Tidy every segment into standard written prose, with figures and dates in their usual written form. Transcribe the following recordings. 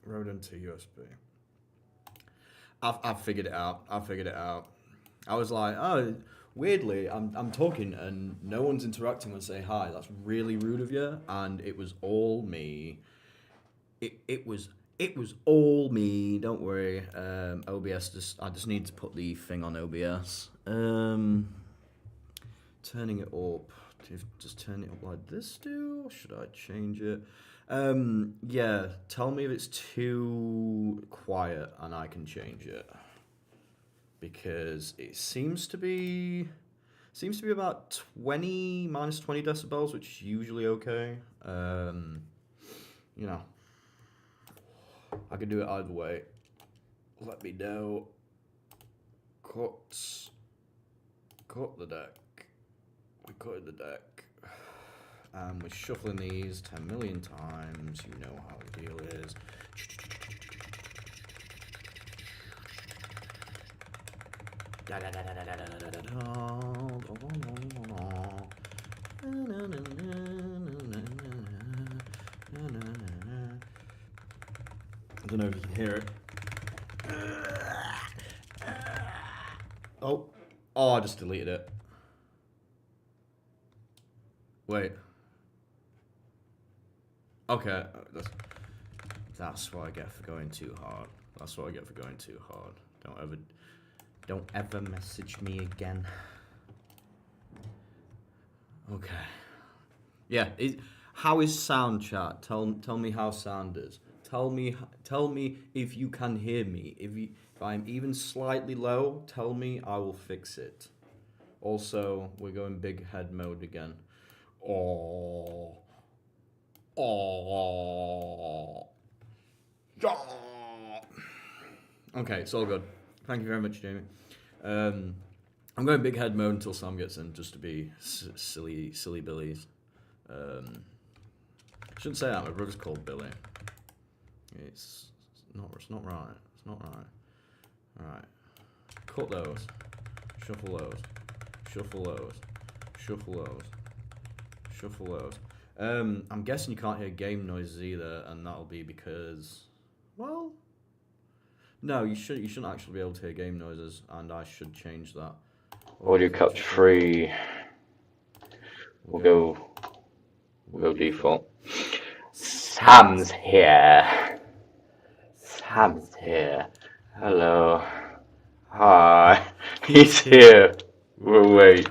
Rodent to USB. I've figured it out. I've figured it out. I was like, oh, weirdly, I'm talking and no one's interacting when I say hi. That's really rude of you. And it was all me. It was all me. Don't worry. OBS. I just need to put the thing on OBS. Turning it up. Just turn it up like this. Or should I change it? Yeah. Tell me if it's too quiet, and I can change it. Because it seems to be about 20 minus 20 decibels, which is usually okay. You know, I could do it either way. Let me know. Cut the deck. We're cutting the deck. We're shuffling these 10 million times. You know how the deal is. I don't know if you can hear it. Oh, I just deleted it. Wait. Okay, that's what I get for going too hard. That's what I get for going too hard. Don't ever message me again. Okay. Yeah. How is sound, chat? Tell me how sound is. Tell me if you can hear me. If I'm even slightly low, tell me. I will fix it. Also, we're going big head mode again. Oh. Okay, it's all good. Thank you very much, Jamie. I'm going big head mode until Sam gets in, just to be silly Billies. I shouldn't say that. My brother's called Billy. It's not right. It's not right. All right. Cut those. Shuffle those. Shuffle those. Shuffle those. Shuffle those. I'm guessing you can't hear game noises either, and that'll be because, well, no, you shouldn't actually be able to hear game noises, and I should change that. Audio capture free. We'll go default. Sam's here. Sam's here. Hello. Hi. He's here. We'll wait.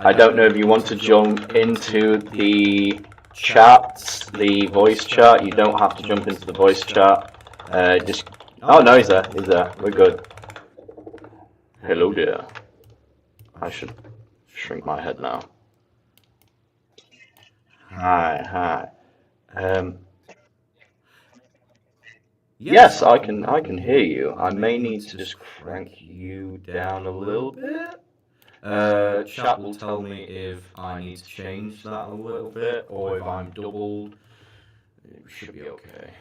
I don't know if you want to jump into the chat, the voice chat. You don't have to jump into the voice chat. Oh no, he's there. We're good. Hello there. I should shrink my head now. Hi. Yes, I can hear you. I may need to just crank you down a little bit. Chat will tell me if I need to change that a little bit, or if I'm doubled. It should be okay.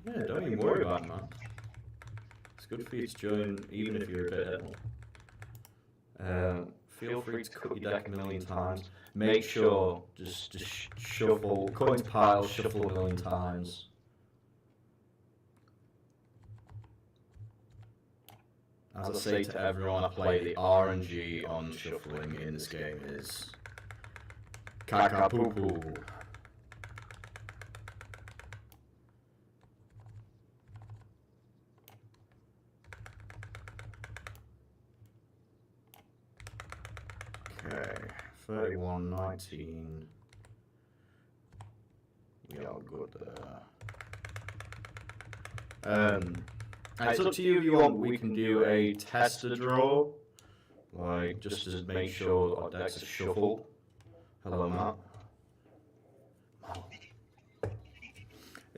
Yeah, don't even worry about it, man. It's good for you to join, even if you're a bit ahead. Feel free to cut your deck a million times. Make sure, just shuffle, cut into piles, shuffle a million times. As I say to everyone I play, the RNG on shuffling in this game is caca-poo-poo. Okay, 31, 19. We are good there. It's up to you if you want. We can do a tester draw, like just to make sure our decks are shuffled. Hello, Matt.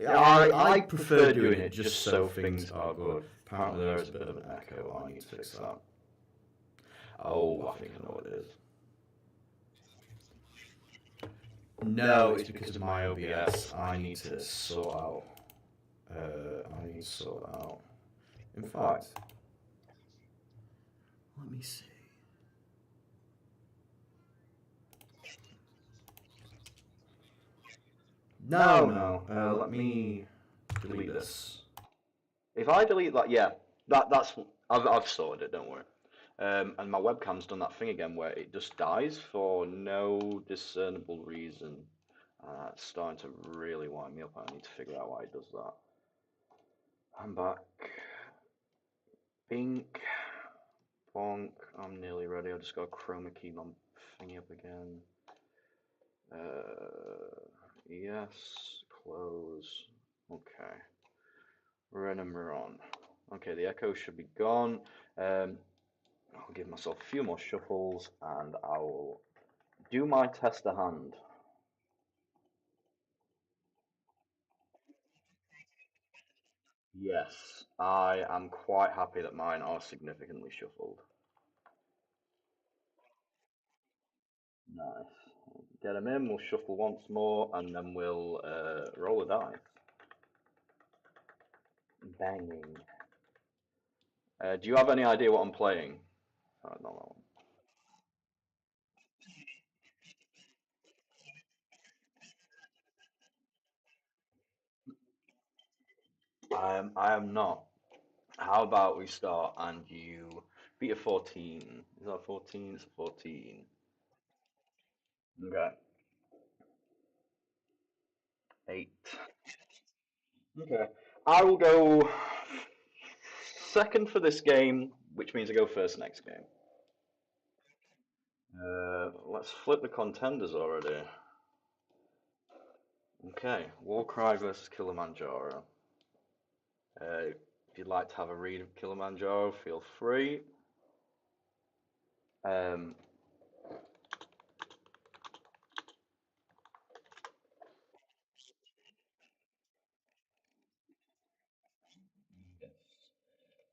Yeah, I prefer doing it just so things are good. Apparently there is a bit of an echo. I need to fix that. Oh, I think I know what it is. No, it's because of my OBS. I need to sort out. In fact, let me see. No. Let me delete this. If I delete that, yeah, that's I've sorted it. Don't worry. And my webcam's done that thing again where it just dies for no discernible reason. It's starting to really wind me up. I need to figure out why it does that. I'm back. Bink. Bonk. I'm nearly ready. I just got a chroma key my thingy up again. Yes. Close. Okay. We're on. Okay, the echo should be gone. I'll give myself a few more shuffles and I will do my test of hand. Yes, I am quite happy that mine are significantly shuffled. Nice. Get them in, we'll shuffle once more and then we'll roll a die. Banging. Do you have any idea what I'm playing? Not that one. I am not. How about we start and you beat a 14? Is that 14? It's a 14. Okay. 8. Okay. I will go second for this game, which means I go first next game. Let's flip the contenders already. Okay, Warcry versus Kilimanjaro. If you'd like to have a read of Kilimanjaro, feel free. Um,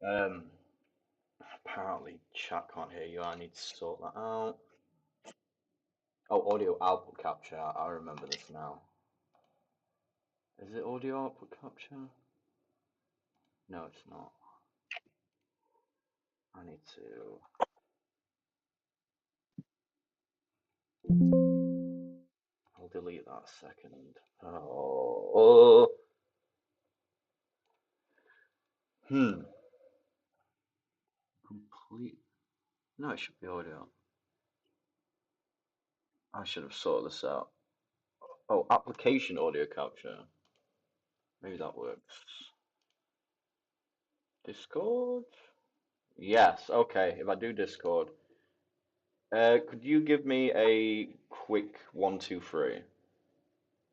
um, apparently chat can't hear you. I need to sort that out. Oh, audio output capture. I remember this now. Is it audio output capture? No, it's not. I need to. I'll delete that second. Oh. Complete. No, it should be audio. I should have sorted this out. Oh, application audio capture. Maybe that works. Discord? Yes, okay. If I do Discord, could you give me a quick 1, 2, 3?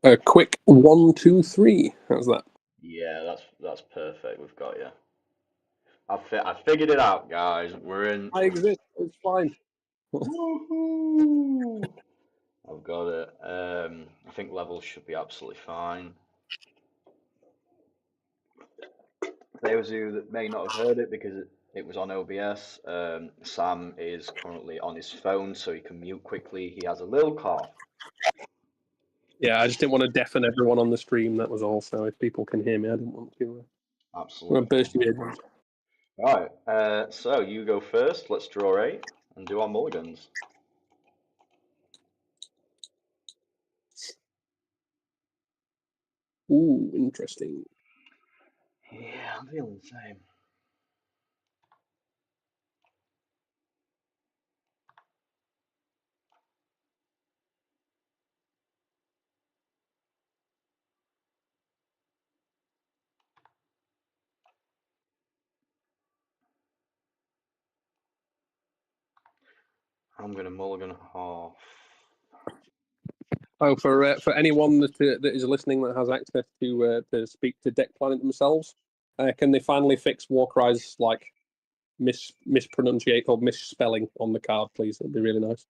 A quick 1, 2, 3. How's that? Yeah, that's perfect. We've got you. I figured it out, guys. We're in. I exist. It's fine. Woohoo! I've got it. I think levels should be absolutely fine. For those of you that may not have heard it because it was on OBS, Sam is currently on his phone, so he can mute quickly. He has a little cough. Yeah, I just didn't want to deafen everyone on the stream. That was all. So if people can hear me, I didn't want to. Absolutely. Burst your eardrums. Right. So you go first. Let's draw 8 and do our mulligans. Ooh, interesting. Yeah, I'm feeling the same. I'm gonna mulligan half. Oh, for anyone that is listening that has access to speak to Deck Planet themselves, can they finally fix Warcry's mispronunciate or misspelling on the card, please? That'd be really nice.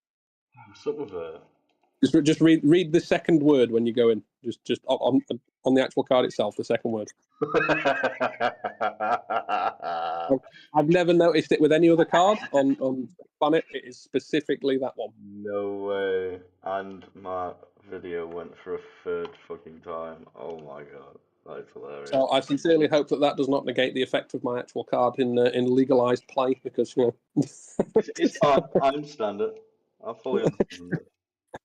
What's up with it? Just read the second word when you go in. Just on the actual card itself, the second word. I've never noticed it with any other card on Planet. It is specifically that one. No way. And my video went for a third fucking time. Oh my god, that is hilarious. So I sincerely hope that does not negate the effect of my actual card in legalized play, because It's fine. I understand it. I fully understand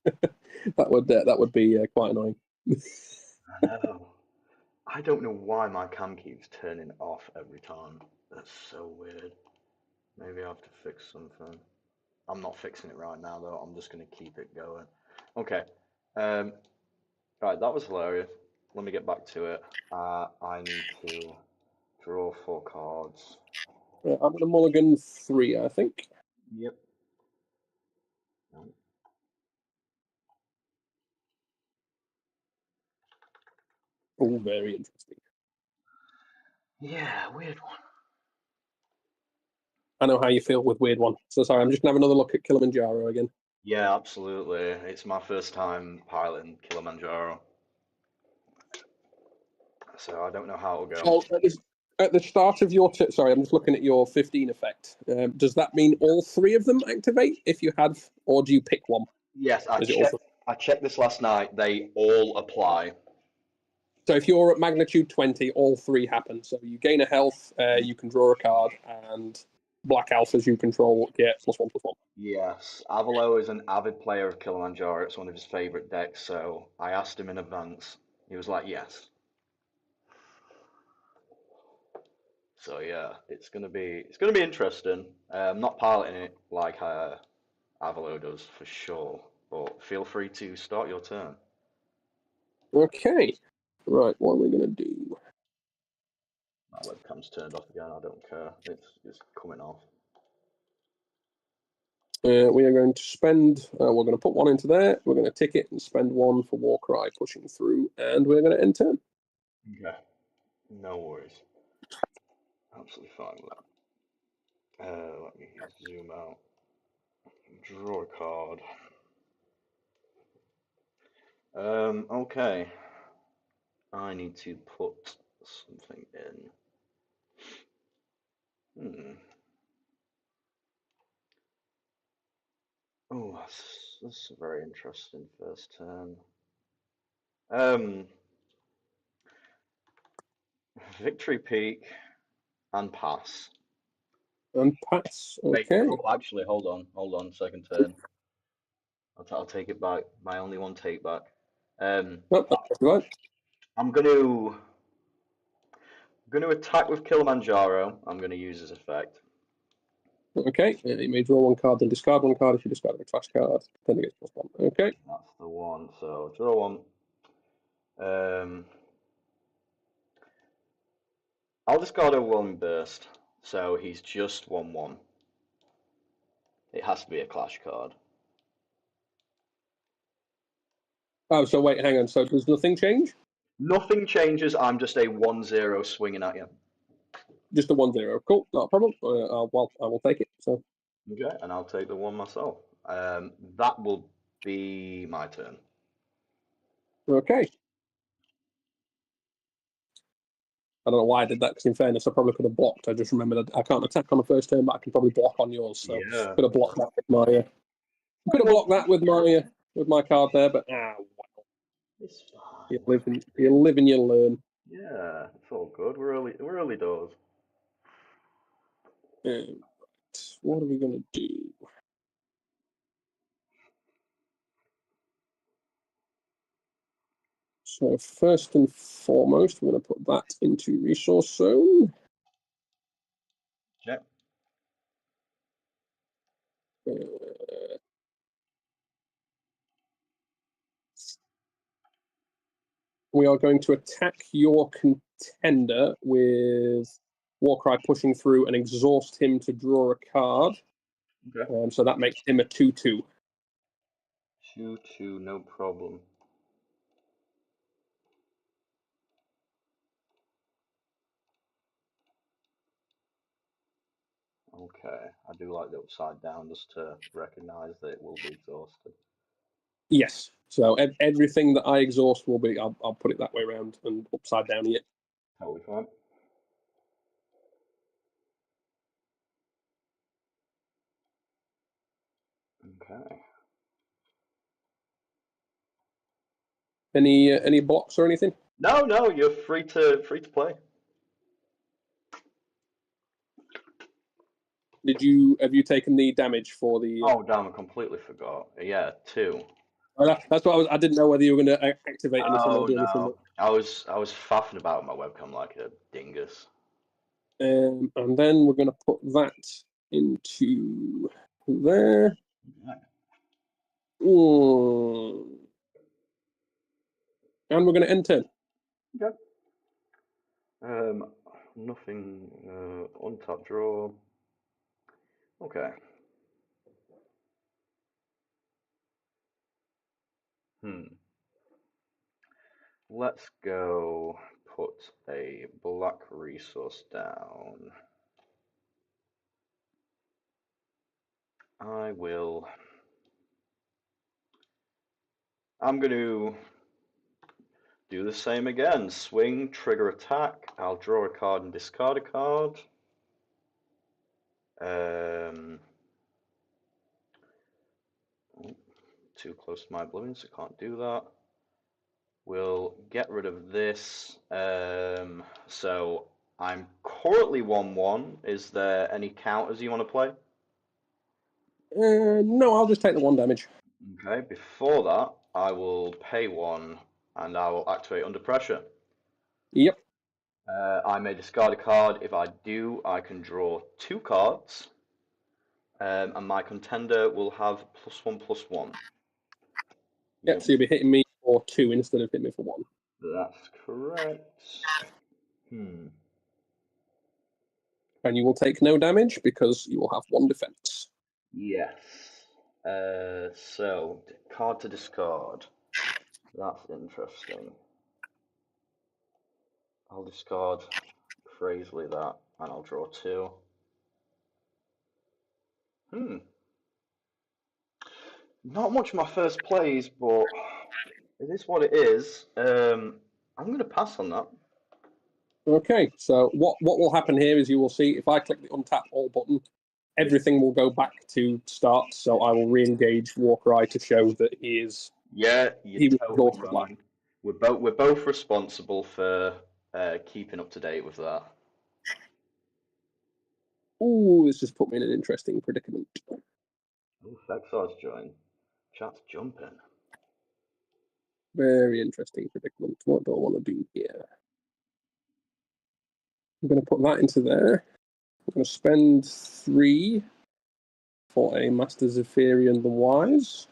it. that would be quite annoying. I know. I don't know why my cam keeps turning off every time. That's so weird. Maybe I have to fix something. I'm not fixing it right now though. I'm just gonna keep it going. Okay. Right, that was hilarious. Let me get back to it. I need to draw 4 cards. I'm going to mulligan 3, I think. Yep. Oh, very interesting. Yeah, weird one. I know how you feel with weird one. So sorry, I'm just going to have another look at Kilimanjaro again. Yeah, absolutely. It's my first time piloting Kilimanjaro, so I don't know how it'll go. So at the start of your sorry, I'm just looking at your 15 effect. Does that mean all 3 of them activate if you have, or do you pick one? Yes, Is it all 3? I checked this last night. They all apply. So if you're at magnitude 20, all 3 happen. So you gain a health, you can draw a card, and black alphas you control get +1/+1. Yes, Avalo is an avid player of Kilimanjaro. It's one of his favorite decks, so I asked him in advance. He was like, yes. So yeah, it's gonna be interesting. I'm not piloting it like Avalo does for sure, but feel free to start your turn. Okay. Right, what are we going to do? My webcam's turned off again. I don't care. It's coming off. We are going to spend, we're going to put 1 into there, we're going to tick it and spend 1 for Warcry pushing through, and we're going to end turn. Okay, no worries. Absolutely fine with that. Let me zoom out. Draw a card. Okay. I need to put something in. Oh, that's a very interesting first turn. Victory Peak and pass. And pass, Wait, okay. oh, actually, hold on, second turn. I'll take it back. My only one take back. Oh, that's right. I'm gonna attack with Kilimanjaro. I'm gonna use his effect. Okay, you may draw 1 card, then discard 1 card if you discard a trash card, then it gets +1. Okay. That's the one. So draw 1. I'll discard a 1 burst. So he's just 1/1. It has to be a clash card. Oh, so wait, hang on. So does nothing change? Nothing changes. I'm just a 1/0 swinging at you. Just a 1/0. Cool, not a problem. Well, I will take it. So. Okay, and I'll take the 1 myself. That will be my turn. Okay. I don't know why I did that, because in fairness, I probably could have blocked. I just remembered I can't attack on the first turn, but I can probably block on yours. So Yeah. could have blocked that with my. Could have blocked that with my card there, but well. It's fine. You live and you learn. Yeah, it's all good. We're early doors. Right. What are we gonna do? So first and foremost, we're gonna put that into resource zone. Check. We are going to attack your contender with Warcry pushing through and exhaust him to draw a card. Okay. So that makes him a 2/2. 2/2, no problem. Okay, I do like the upside down just to recognize that it will be exhausted. Yes. So everything that I exhaust will be. I'll put it that way around and upside down it. Totally fine. Okay. Any blocks or anything? No, you're free to play. Have you taken the damage for the? Oh damn! I completely forgot. Yeah, 2. That's what I didn't know whether you were going to activate anything or do anything. No. I was faffing about my webcam like a dingus. And then we're going to put that into there. And we're going to enter. Okay. Nothing. Untap draw. Okay. Let's go put a black resource down. I'm going to do the same again. Swing, trigger attack. I'll draw a card and discard a card. Too close to my oblivion, so I can't do that. We'll get rid of this. So I'm currently 1-1. Is there any counters you want to play? No, I'll just take the 1 damage. Okay, before that, I will pay 1 and I will activate under pressure. Yep. I may discard a card. If I do, I can draw 2 cards. And my contender will have +1/+1. Yep, so you'll be hitting me for 2 instead of hitting me for 1. That's correct. And you will take no damage because you will have 1 defense. Yes. So, card to discard. That's interesting. I'll discard crazily that, and I'll draw 2. Not much of my first plays, but it is what it is. I'm going to pass on that. Okay, so what will happen here is you will see if I click the untap all button, everything will go back to start. So I will re-engage Warcry to show that he is. Yeah, he you're totally right. We're both responsible for keeping up to date with that. Ooh, this just put me in an interesting predicament. Oh, Fexar's joined. Chat's jumping. Very interesting predicament. What do I want to do here? I'm going to put that into there. I'm going to spend 3 for a Master Zephyrian the Wise.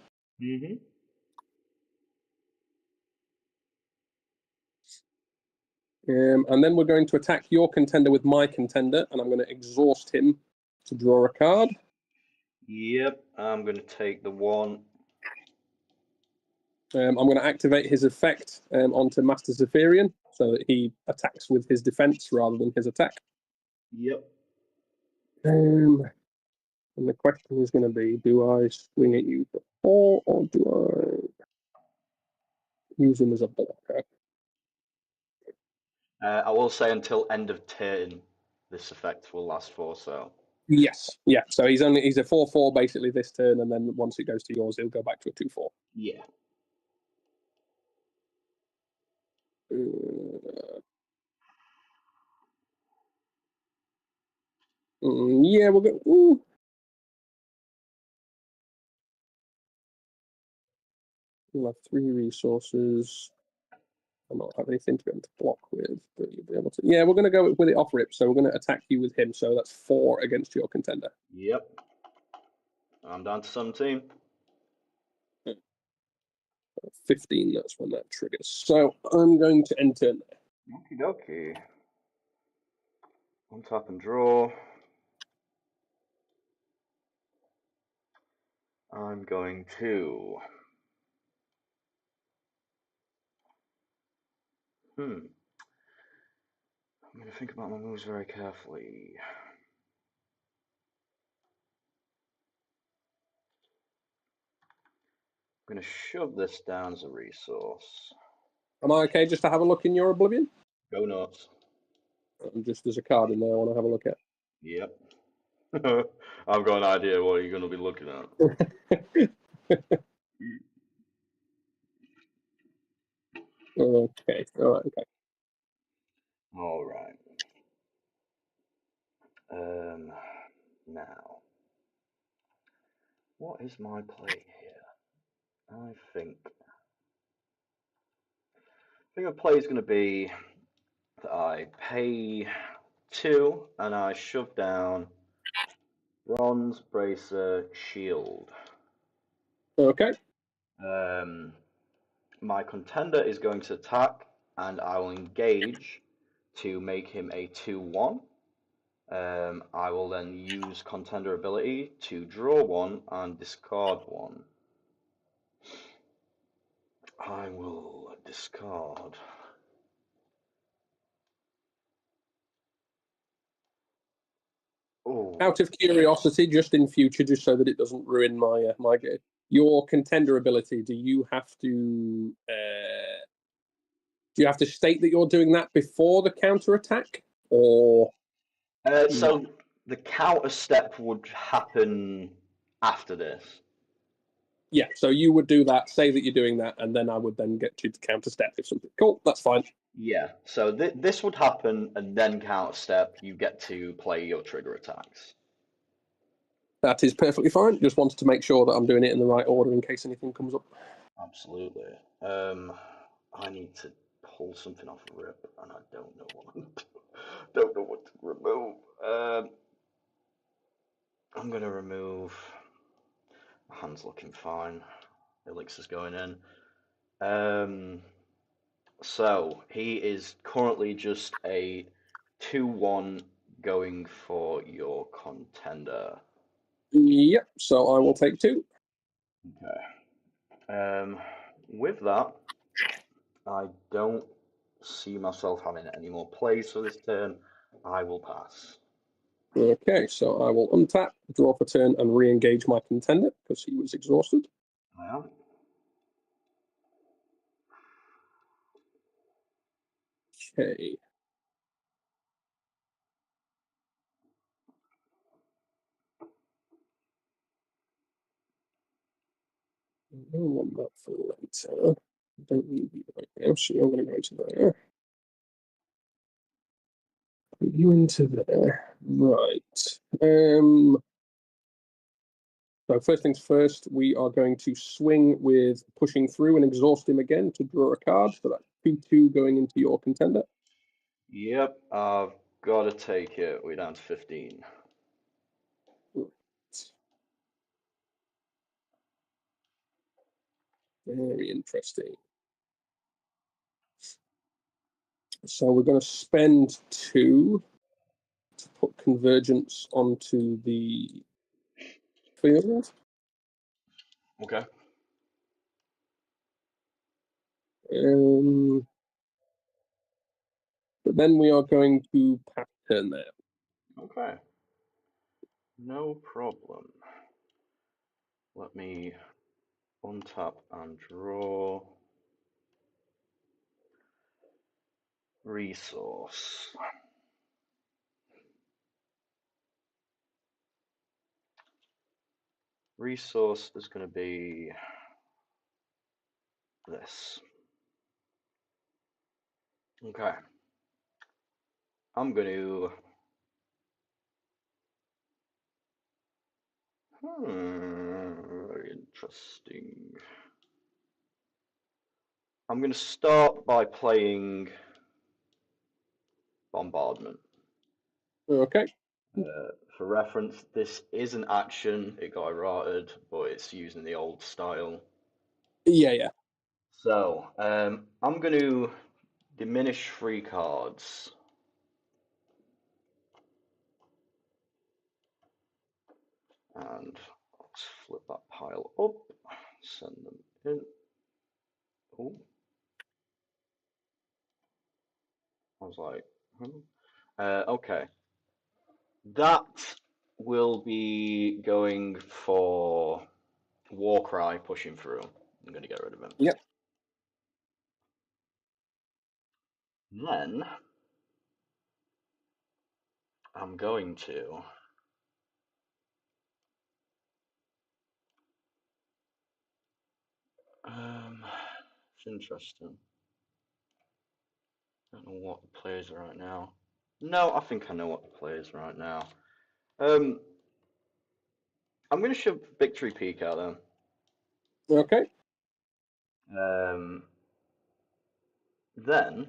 And then we're going to attack your contender with my contender, and I'm going to exhaust him to draw a card. Yep, I'm going to take the 1. I'm going to activate his effect onto Master Zephyrian so that he attacks with his defense rather than his attack. Yep. And the question is going to be, do I swing at you for 4 or do I use him as a blocker? I will say until end of turn, this effect will last for, so. Yes, yeah. So he's a 4/4 basically this turn, and then once it goes to yours, he'll go back to a 2/4. Yeah. Yeah, we'll go. Ooh. You'll have 3 resources. I not have anything to be able to block with, but you'll be able to. Yeah, we're going to go with it off rip. So we're going to attack you with him. So that's 4 against your contender. Yep. I'm down to 17. 15. That's when that triggers. So I'm going to enter. Okie dokie. Untap and draw. I'm going to. I'm going to think about my moves very carefully. I'm going to shove this down as a resource. Am I okay just to have a look in your Oblivion? Go nuts. Just there's a card in there I want to have a look at. Yep. I've got an idea what you're going to be looking at. Okay. All right. Okay. All right. Now, what is my play here? I think my play is going to be that I pay 2 and I shove down bronze bracer shield. Okay. My contender is going to attack, and I will engage to make him a 2/1. I will then use contender ability to draw 1 and discard 1. I will discard. Oh, Out of curiosity, just in future, just so that it doesn't ruin my game, your contender ability. Do you have to state that you're doing that before the counter attack, or so the counter step would happen after this. yeah? So you would do that. Say that you're doing that, and then I would then get you to counter step if something. Cool. That's fine. Yeah, so this would happen, and then counter step, you get to play your trigger attacks. That is perfectly fine. Just wanted to make sure that I'm doing it in the right order in case anything comes up. Absolutely. I need to pull something off rip, and I don't know what. Don't know what to remove. I'm gonna remove. My hand's looking fine. Elixir's going in. So he is currently just a 2/1 going for your contender. Yep. So I will take 2. Okay. With that, I don't see myself having any more plays for this turn. I will pass. Okay. So I will untap, draw for turn, and re-engage my contender because he was exhausted. I am. Okay. I don't want that for later. I don't need you right now, so I'm going to go to there. Put you into there. Right. So first things first, we are going to swing with pushing through and exhaust him again to draw a card. So that's 2/2 going into your contender. Yep, I've got to take it. We're down to 15. Right. Very interesting. So we're going to spend 2 to put convergence onto the field. Okay. But then we are going to pass turn there. Okay. No problem. Let me untap and draw resource. Resource is going to be this. Okay. I'm going to. Very interesting. I'm going to start by playing Bombardment. Okay. For reference, this is an action. It got errated, but it's using the old style. Yeah. So, I'm going to diminish 3 cards. And let's flip that pile up, send them in. Oh, I was like, okay. That will be going for Warcry pushing through. I'm going to get rid of him. Yep. Then I'm going to it's interesting. don't know what the play is right now. No, I think I know what the play is right now. I'm going to shove Victory Peak out then. Okay. Then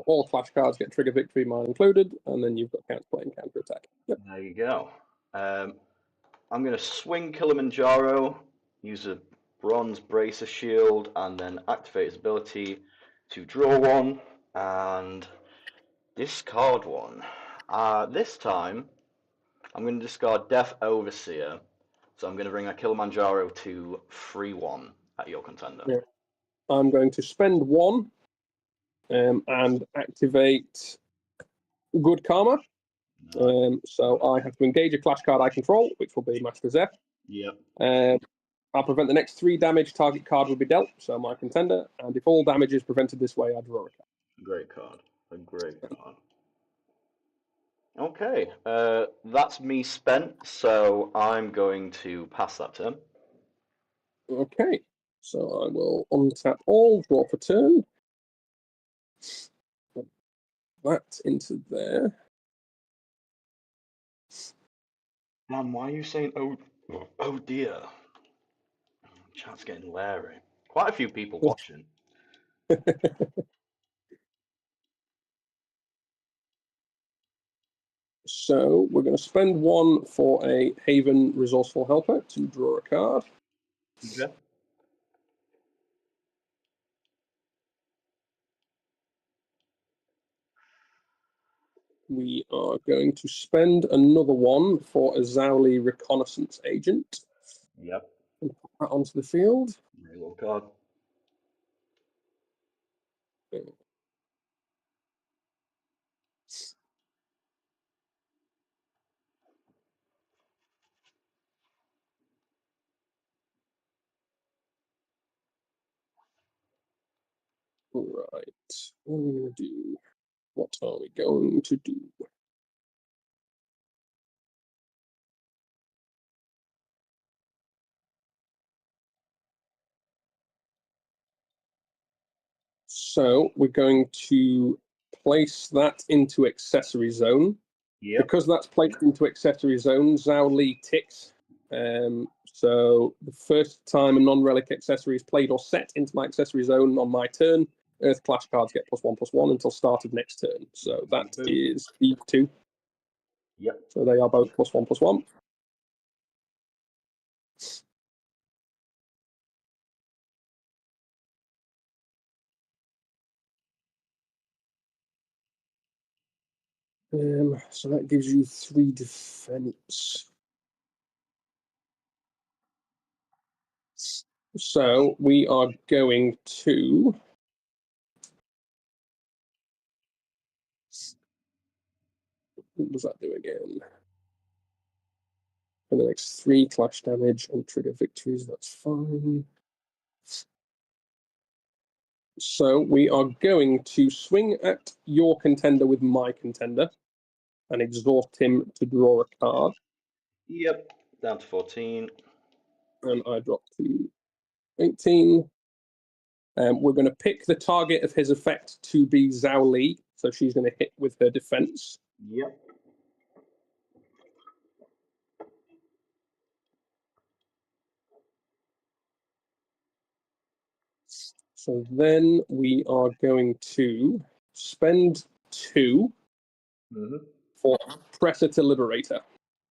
All clash cards get trigger victory, mine included, and then you've got counterplay and counter attack. Yep. there you go. I'm going to swing Kilimanjaro, use a bronze bracer shield, and then activate his ability to draw one and discard one. This time, I'm going to discard Death Overseer, so I'm going to bring a Kilimanjaro to 3-1 at your contender. Yeah. I'm going to spend one and activate Good Karma. So I have to engage a clash card I control, which will be Master Zeph. Yep. I'll prevent the next 3 damage. Target card will be dealt, so my contender. And if all damage is prevented this way, I draw a card. Great card. A great card. Okay, that's me spent, so I'm going to pass that turn. Okay, so I will untap all, draw for turn. Put that into there. Man, why are you saying oh dear? Chat's getting leery. Quite a few people watching. So we're going to spend one for a Haven Resourceful Helper to draw a card. Okay. We are going to spend another one for a Zowli Reconnaissance Agent. Yep. And put that onto the field. Very little card. Right. What are we going to do? What are we going to do? So we're going to place that into accessory zone. Yep. Because that's placed into accessory zone, Zhao Li ticks. So the first time a non-relic accessory is played or set into my accessory zone on my turn, Earth Clash cards get +1/+1 until start of next turn. So that is E2. Yep. So they are both +1/+1. So that gives you 3 defense. So we are going to what does that do again? For the next 3 clash damage and trigger victories, that's fine. So we are going to swing at your contender with my contender and exhaust him to draw a card. Yep. Down to 14. And I drop to 18. We're going to pick the target of his effect to be Zhao Li, so she's going to hit with her defense. Yep. So then we are going to spend 2 for Presser to Liberator.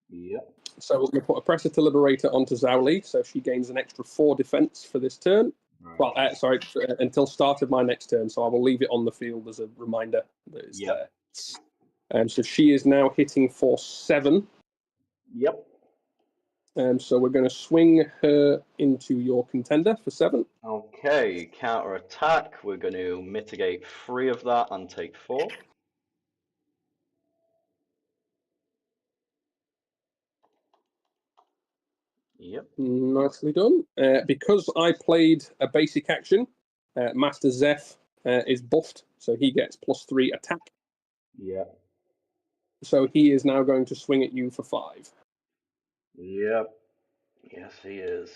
Yep. So we're going to put a Presser to Liberator onto Zhao Li, so she gains an extra 4 defense for this turn. Right. Well, sorry, until start of my next turn, so I will leave it on the field as a reminder that it's Yep. there. So she is now hitting for 7. Yep. So we're going to swing her into your contender for 7. Okay, counter attack. We're going to mitigate 3 of that and take 4. Yep. Nicely done. Because I played a basic action, Master Zeph is buffed, so he gets +3 attack. Yep. So he is now going to swing at you for 5. Yep. Yes, he is.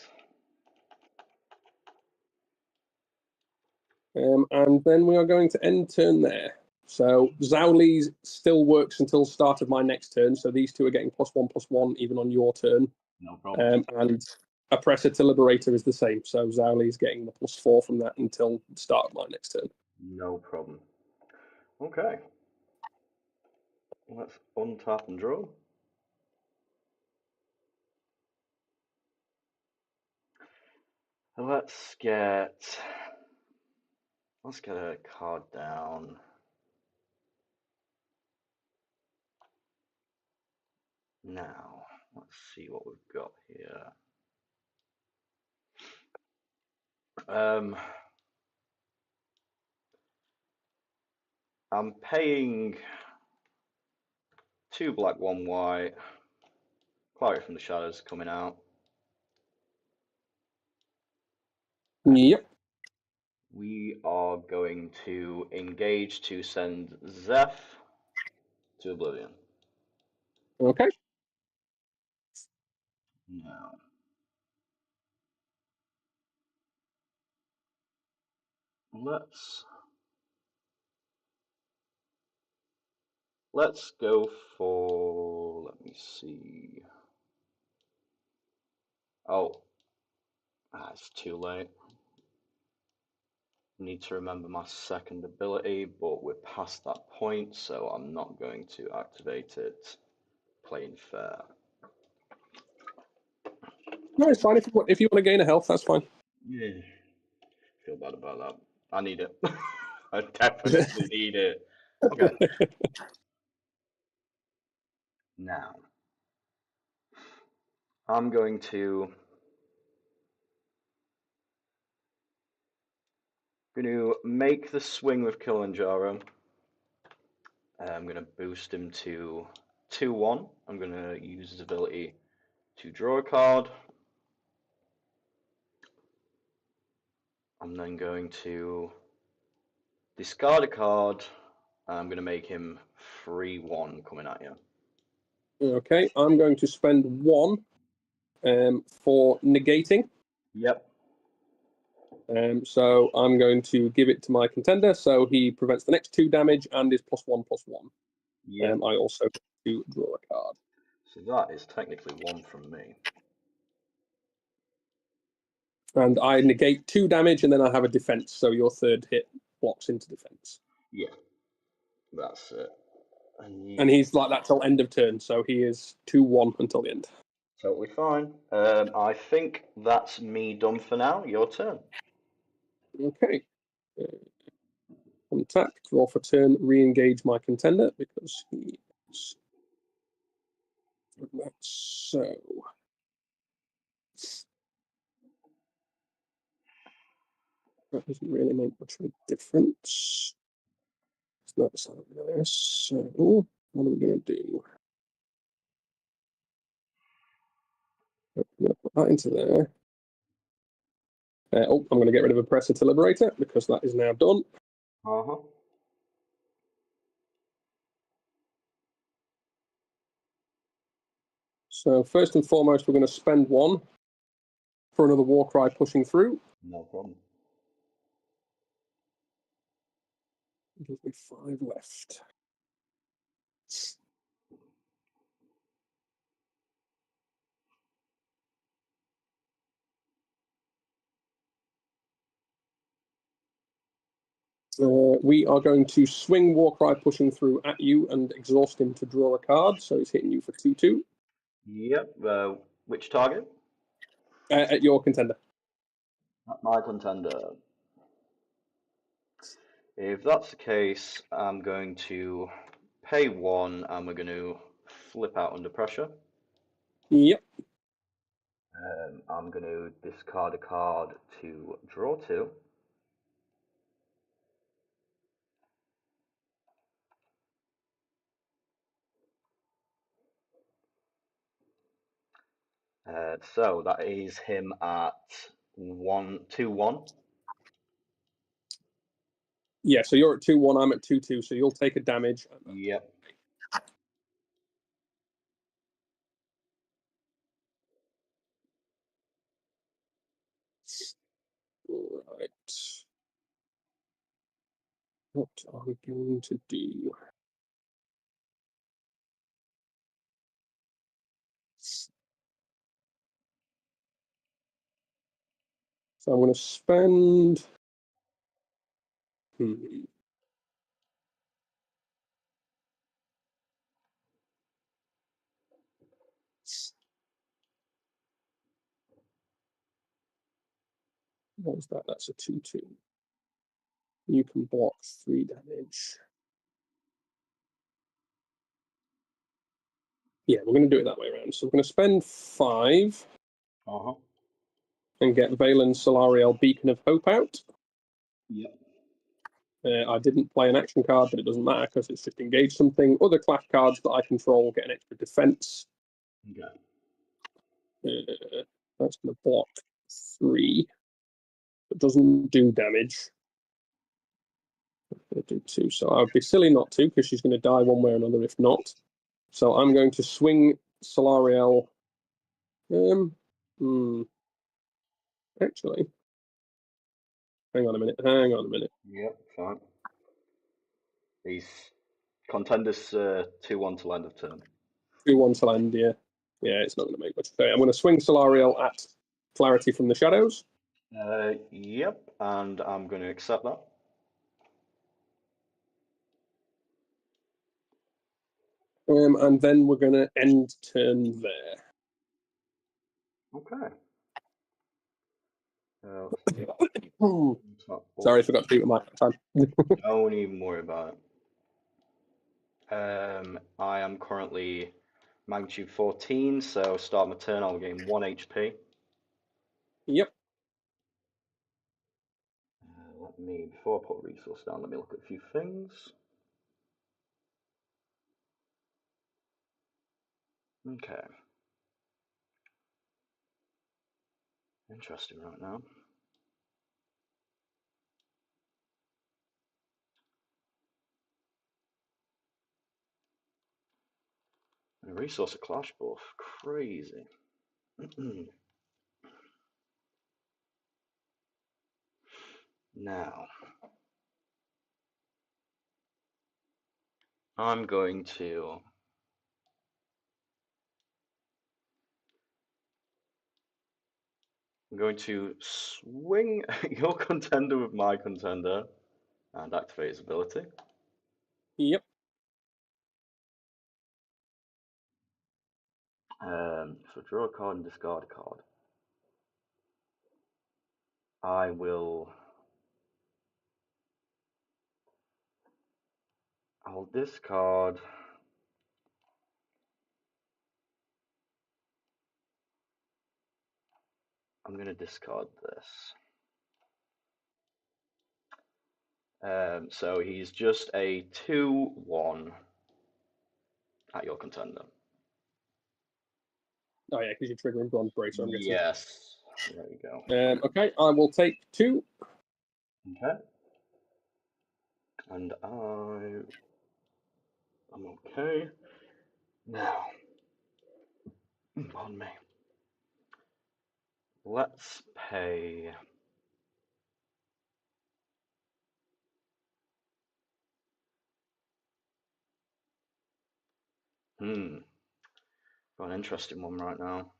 And then we are going to end turn there. So Zhao still works until start of my next turn. So these two are getting +1/+1 even on your turn. No problem. And Oppressor to Liberator is the same. So Zhao is getting the +4 from that until the start of my next turn. No problem. Okay. Let's untap and draw. Let's get a card down. Now, let's see what we've got here. I'm paying 2 black, 1 white. Clarity from the Shadows coming out. Yep. We are going to engage to send Zeph to Oblivion. Okay. Now, let's go for, let me see. Oh, it's too late. Need to remember my second ability, but we're past that point, so I'm not going to activate it. Playing fair. No, it's fine. If you want to gain a health, that's fine. Yeah. Feel bad about that. I need it. I definitely need it. Okay. Now, I'm going to make the swing with Kilimanjaro. I'm going to boost him to 2-1. I'm going to use his ability to draw a card. I'm then going to discard a card. And I'm going to make him 3-1 coming at you. Okay, I'm going to spend 1 for negating. Yep. So I'm going to give it to my contender, so he prevents the next 2 damage and is +1/+1. Yep. I also get to draw a card. So that is technically 1 from me. And I negate 2 damage, and then I have a defense, so your third hit blocks into defense. Yeah. That's it. And he's like that till end of turn, so he is 2-1 until the end. Totally fine. I think that's me done for now. Your turn. Okay. Untap, draw for turn, re-engage my contender because he is. So. That doesn't really make much of a difference. It's not something this. So, what are we going to do? I'm going to put that into there. I'm going to get rid of Oppressor to Liberator because that is now done. Uh-huh. So first and foremost, we're going to spend 1 for another Warcry pushing through. No problem. There'll be 5 left. We are going to swing Warcry pushing through at you and exhaust him to draw a card. So he's hitting you for 2/2. Yep. Which target? At your contender. My contender. If that's the case, I'm going to pay 1 and we're going to flip out under pressure. Yep. I'm going to discard a card to draw 2. So that is him at 2-1. Yeah, so you're at 2-1, I'm at 2/2, so you'll take a damage. Yep. Right. What are we going to do? So I'm going to spend. What was that? That's a 2/2. You can block 3 damage. Yeah, we're going to do it that way around. So we're going to spend 5 Uh-huh. and get Valen Solariel Beacon of Hope out. Yep. I didn't play an action card, but it doesn't matter because it's just engage something. Other clash cards that I control get an extra defense. Okay. That's going to block 3. It doesn't do damage. I'm going to do 2. So I would be silly not to, because she's going to die one way or another if not. So I'm going to swing Solariel. Actually, hang on a minute. Yep, fine. These contenders 2-1 till end of turn. 2/1 to land, yeah. Yeah, it's not going to make much. So I'm going to swing Solariel at Clarity from the Shadows. Yep, and I'm going to accept that. And then we're going to end turn there. Okay. Sorry, I forgot to do it with my time. Don't even worry about it. I am currently magnitude 14, so start my turn, I'll gain 1 HP. Yep. Let me, before I put resource down, let me look at a few things. Okay. Interesting right now. A resource of clash buff, crazy. Now, I'm going to swing your contender with my contender and activate his ability. Yep. So draw a card and discard a card. I'll discard. I'm going to discard this. So he's just a 2/1 at your contender. Oh, yeah, because you're triggering Bronze Bracer, I'm guessing. Yes. There you go. Okay, I will take 2. Okay. And I'm okay. Now, pardon me. Let's pay. Got an interesting one right now.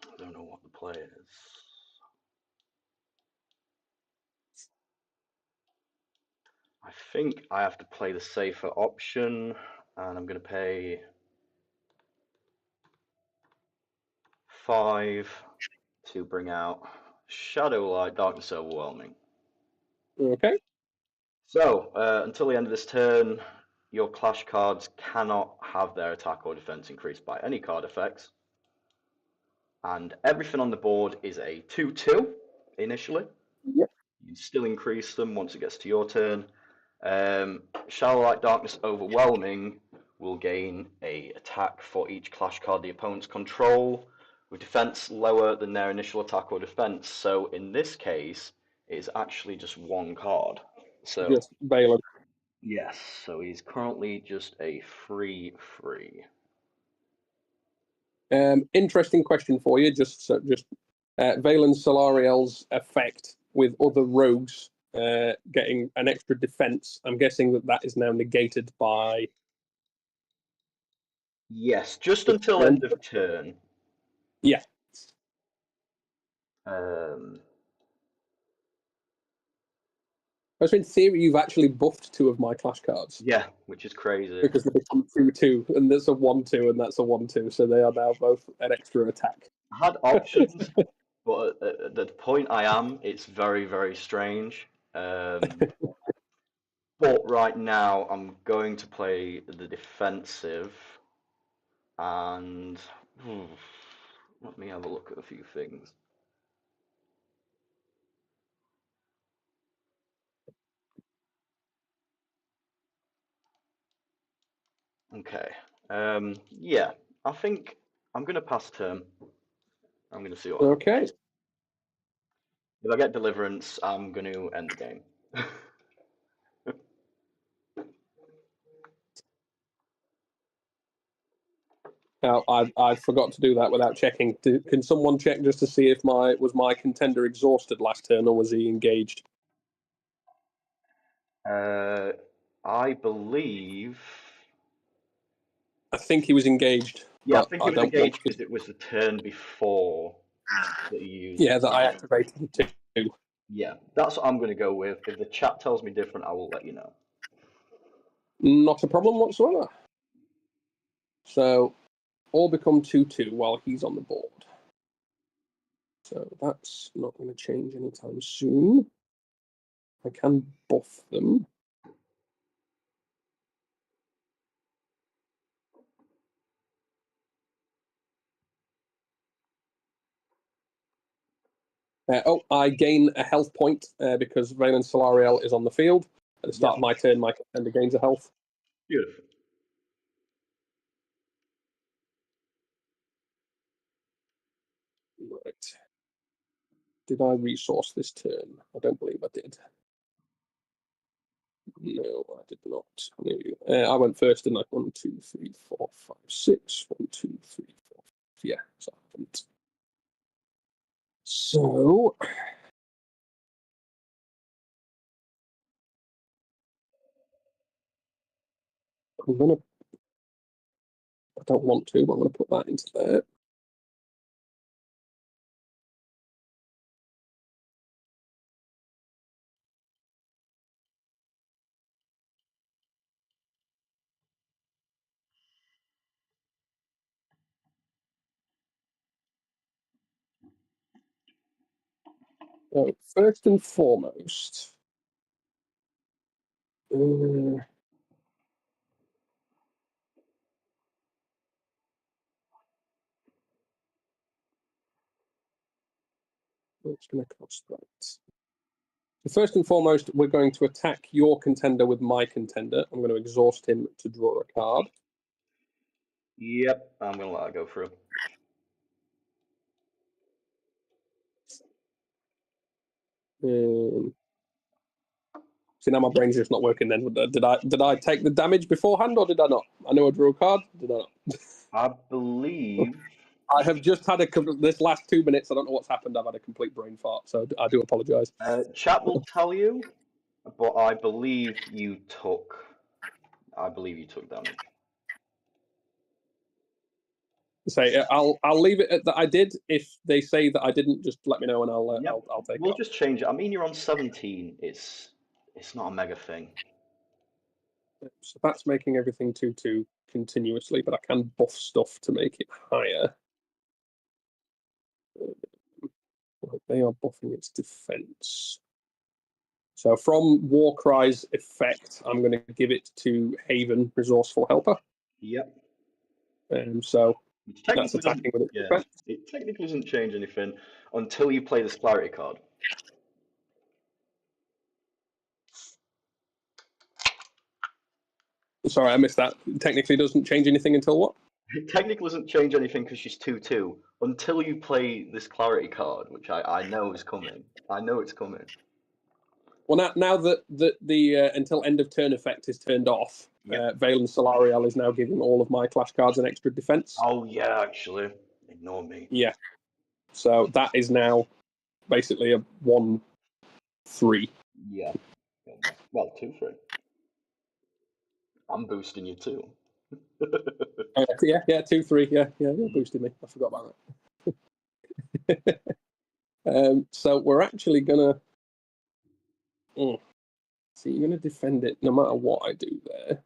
I don't know what the play is. I think I have to play the safer option, and I'm going to pay 5 to bring out Shadowlight Darkness Overwhelming. Okay. So, until the end of this turn, your clash cards cannot have their attack or defense increased by any card effects. And everything on the board is a 2/2 initially. Yep. You can still increase them once it gets to your turn. Shadowlight Darkness Overwhelming will gain a attack for each clash card the opponents control, with defense lower than their initial attack or defense. So in this case, it is actually just 1 card. So Just Valen. yes, so he's currently just a 3/3. Interesting question for you. Valen Solariel's effect with other rogues getting an extra defense. I'm guessing that is now negated by. Yes, just until end of turn. Yeah. So in theory, you've actually buffed 2 of my clash cards. Yeah, which is crazy. Because they become 2/2, and there's a 1/2, and that's a 1/2, so they are now both an extra attack. I had options, but at the point I am, it's very, very strange. But right now, I'm going to play the defensive, and let me have a look at a few things. Okay. Yeah, I think I'm going to pass turn. I'm going to see what happens. Okay. If I get deliverance, I'm going to end the game. Now, I forgot to do that without checking. Can someone check just to see if my contender exhausted last turn, or was he engaged? I believe. I think he was engaged. Yeah, I think he was don't engaged want because it was the turn before that he used. Yeah, that I activated him too. Yeah, that's what I'm going to go with. If the chat tells me different, I will let you know. Not a problem whatsoever. So, all become 2/2 while he's on the board. So that's not going to change anytime soon. I can buff them. I gain a health point because Valen Solariel is on the field. At the start of my turn, my contender gains a health. Beautiful. Right. Did I resource this turn? I don't believe I did. No, I did not. I went first, didn't I? 1, 2, 3, 4, 5, 6. 1, 2, 3, 4. Yeah, so I haven't. So. I'm going to. I don't want to, but I'm going to put that into there. So, first and foremost, what's going to cost that? So first and foremost, we're going to attack your contender with my contender. I'm going to exhaust him to draw a card. Yep, I'm going to let that go through. See, now my brain's just not working then. Did I take the damage beforehand or did I not? I know I drew a card. Did I not? I believe. I have just had this last 2 minutes. I don't know what's happened. I've had a complete brain fart, so I do apologise. Chat will tell you, but I believe you took. Damage. Say I'll leave it at that I did. If they say that I didn't, just let me know and I'll take it. We'll just change it. I mean, you're on 17. It's not a mega thing. So that's making everything 2/2 continuously, but I can buff stuff to make it higher. They are buffing its defense. So from Warcry's effect, I'm going to give it to Haven, Resourceful Helper. Yep. So that's attacking with its defense. It technically doesn't change anything until you play this clarity card. Sorry, I missed that. Technically doesn't change anything until what? It technically doesn't change anything because she's 2/2 until you play this clarity card, which I know is coming. I know it's coming. Well, now that the until end of turn effect is turned off, Valen Solariel is now giving all of my clash cards an extra defense. Oh yeah, actually, ignore me. Yeah, so that is now basically a 1/3. Yeah. Well, 2-3. I'm boosting you too. Yeah, 2-3. Yeah, you boosted me. I forgot about that. So we're actually gonna. So you're gonna defend it no matter what I do there.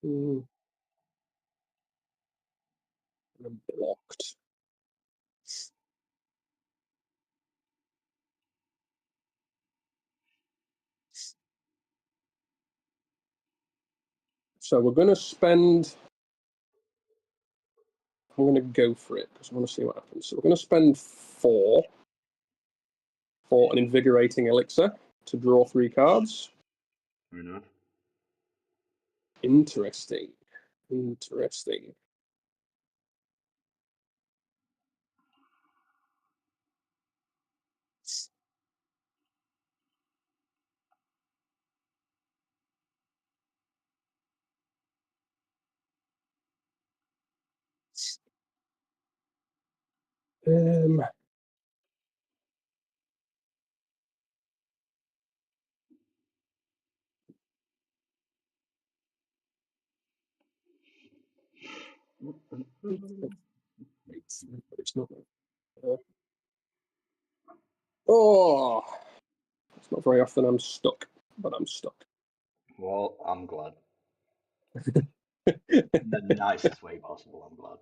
I'm blocked. So we're going to spend. I'm going to go for it because I want to see what happens. So we're going to spend 4 for an invigorating elixir to draw 3 cards. Fair enough. Interesting. Um, it's not. Oh, it's not very often I'm stuck, but I'm stuck. Well, I'm glad. In the nicest way possible, I'm glad.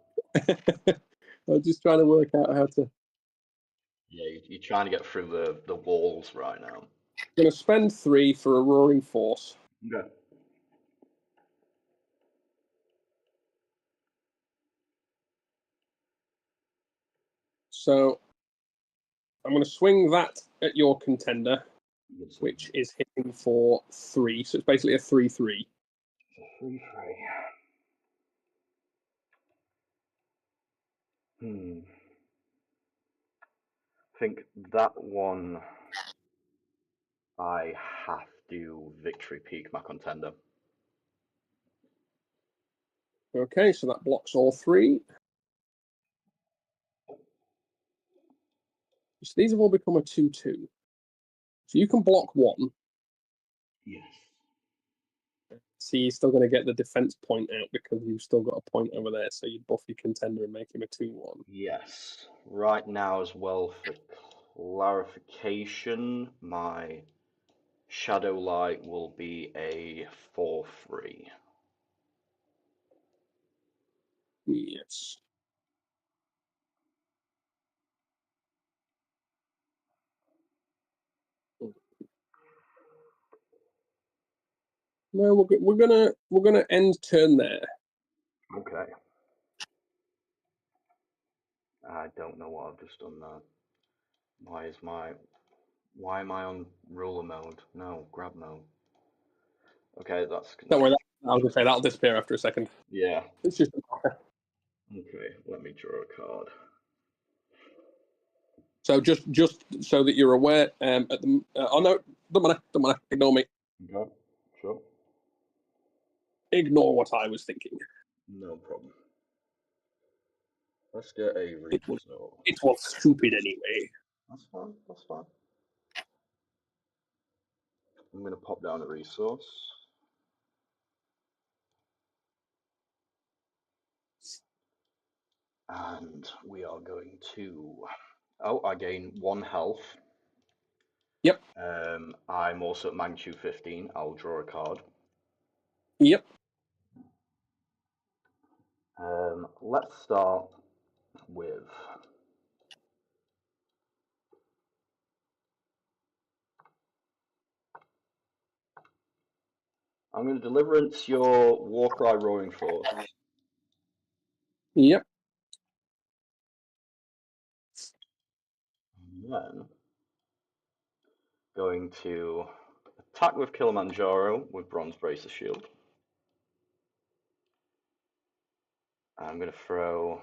I'm just trying to work out how to. Yeah, you're trying to get through the walls right now. I'm going to spend 3 for a roaring force. Okay. So I'm going to swing that at your contender, which is hitting for 3. So it's basically a 3-3. It's a 3-3. I think that one I have to victory peak my contender. Okay, so that blocks all 3. So these have all become a 2-2. So you can block 1. Yes. So you're still going to get the defense point out because you've still got a point over there. So you buff your contender and make him a 2-1. Yes. Right now, as well, for clarification, my Shadow Light will be a 4-3. Yes. No, we're gonna end turn there. Okay. I don't know what I've just done now. Why am I on ruler mode? No, grab mode. Okay, that's. Don't worry, I was gonna say that'll disappear after a second. Yeah. It's just. Okay, let me draw a card. So just so that you're aware, at the oh no, don't matter, ignore me. Okay, sure. Ignore what I was thinking. No problem. Let's get a resource. It was stupid anyway. That's fine, that's fine. I'm going to pop down a resource. And we are going to... Oh, I gain 1 health. Yep. I'm also at magnitude 15. I'll draw a card. Yep. Let's start with... I'm going to deliverance your Warcry Roaring Force. Yep. And then going to attack with Kilimanjaro with Bronze Bracer Shield. I'm going to throw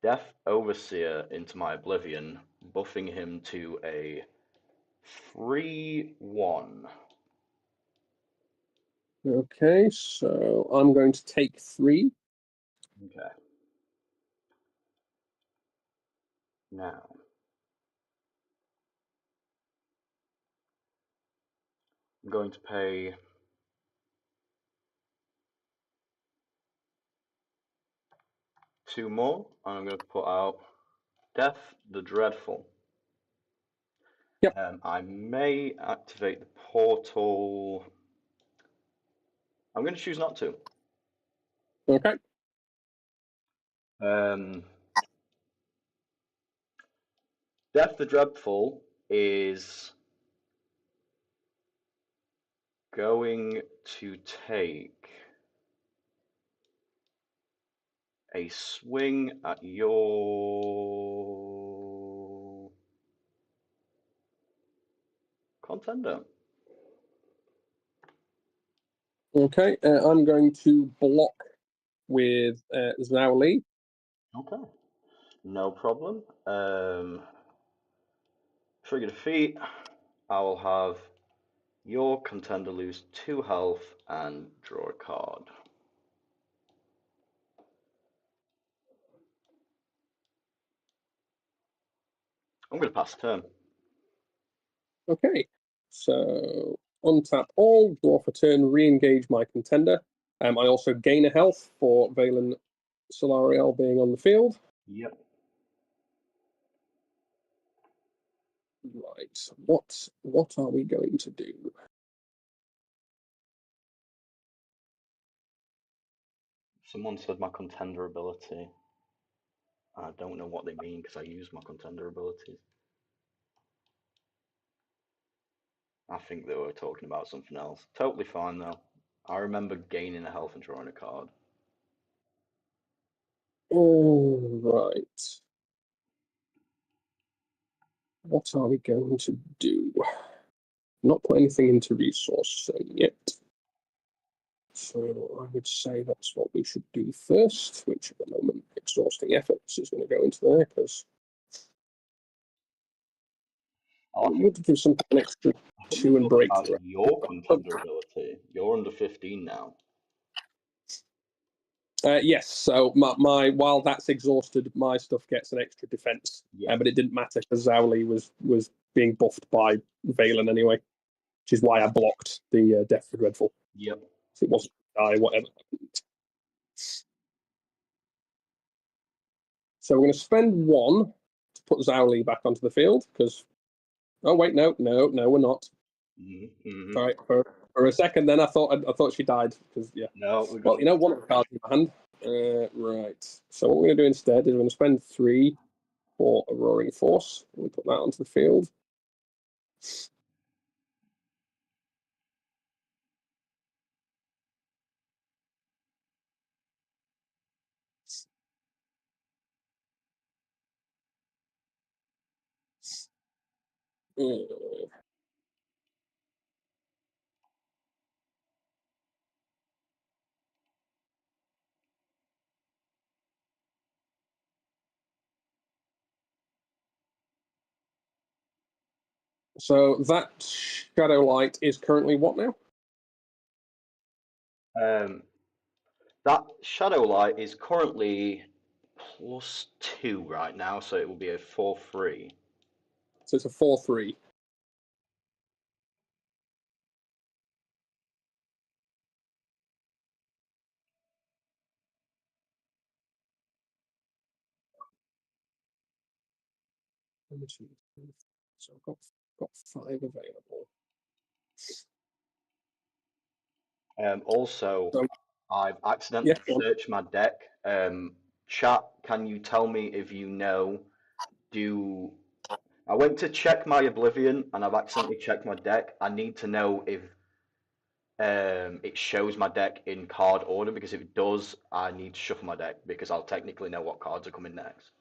Death Overseer into my Oblivion, buffing him to a 3-1. Okay, so I'm going to take 3. Okay. Now, I'm going to pay 2 more, and I'm going to put out Death the Dreadful. Yep. I may activate the portal. I'm going to choose not to. Okay. Death the Dreadful is going to take a swing at your contender. Okay. I'm going to block with Zhao Li. Okay, no problem. Trigger defeat. I will have your contender lose 2 health and draw a card. I'm going to pass turn. Okay. So untap all, draw for turn, re-engage my contender. I also gain a health for Valen Solariel being on the field. Yep. Right. What are we going to do? Someone said my contender ability. I don't know what they mean because I use my contender abilities. I think they were talking about something else. Totally fine though. I remember gaining a health and drawing a card. All right. What are we going to do? Not put anything into resource yet. So I would say that's what we should do first, which at the moment, exhausting efforts is going to go into there because we would give something an extra I think 2 you're and talking break about through. your contender ability. You're under 15 now. Yes, so my while that's exhausted, my stuff gets an extra defense. Yeah. But it didn't matter because Zowli was being buffed by Valen anyway, which is why I blocked the Death for Dreadful. Yep. So it wasn't die, whatever. So we're going to spend 1 to put Zowli back onto the field because. Oh wait, no, we're not. Mm-hmm. Sorry, for a second, then I thought she died because yeah. No, we're Well, good. you know, one of the cards in my hand. Right. So what we're going to do instead is we're going to spend 3 for a Roaring Force. We put that onto the field. So that Shadow Light is currently what now? That Shadow Light is currently +2 right now, so it will be a 4/3. So it's a 4/3. So I've got 5 available. Also, So, I've accidentally yeah, searched my deck. Chat, can you tell me if you know? I went to check my Oblivion and I've accidentally checked my deck. I need to know if it shows my deck in card order, because if it does, I need to shuffle my deck because I'll technically know what cards are coming next.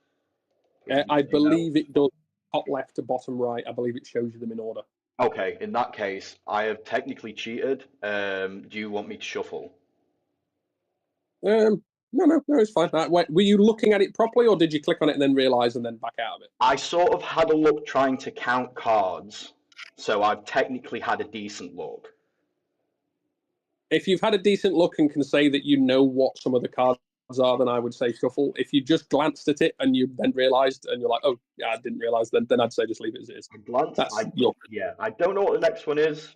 I believe it does. Top left to bottom right. I believe it shows you them in order. Okay, in that case, I have technically cheated. Do you want me to shuffle? No, it's fine. Were you looking at it properly, or did you click on it and then realize and then back out of it? I sort of had a look trying to count cards, so I've technically had a decent look. If you've had a decent look and can say that you know what some of the cards are, then I would say shuffle. If you just glanced at it and you then realised, and you're like, oh, yeah, I didn't realise, then I'd say just leave it as it is. I glanced. That's your... Yeah, I don't know what the next one is.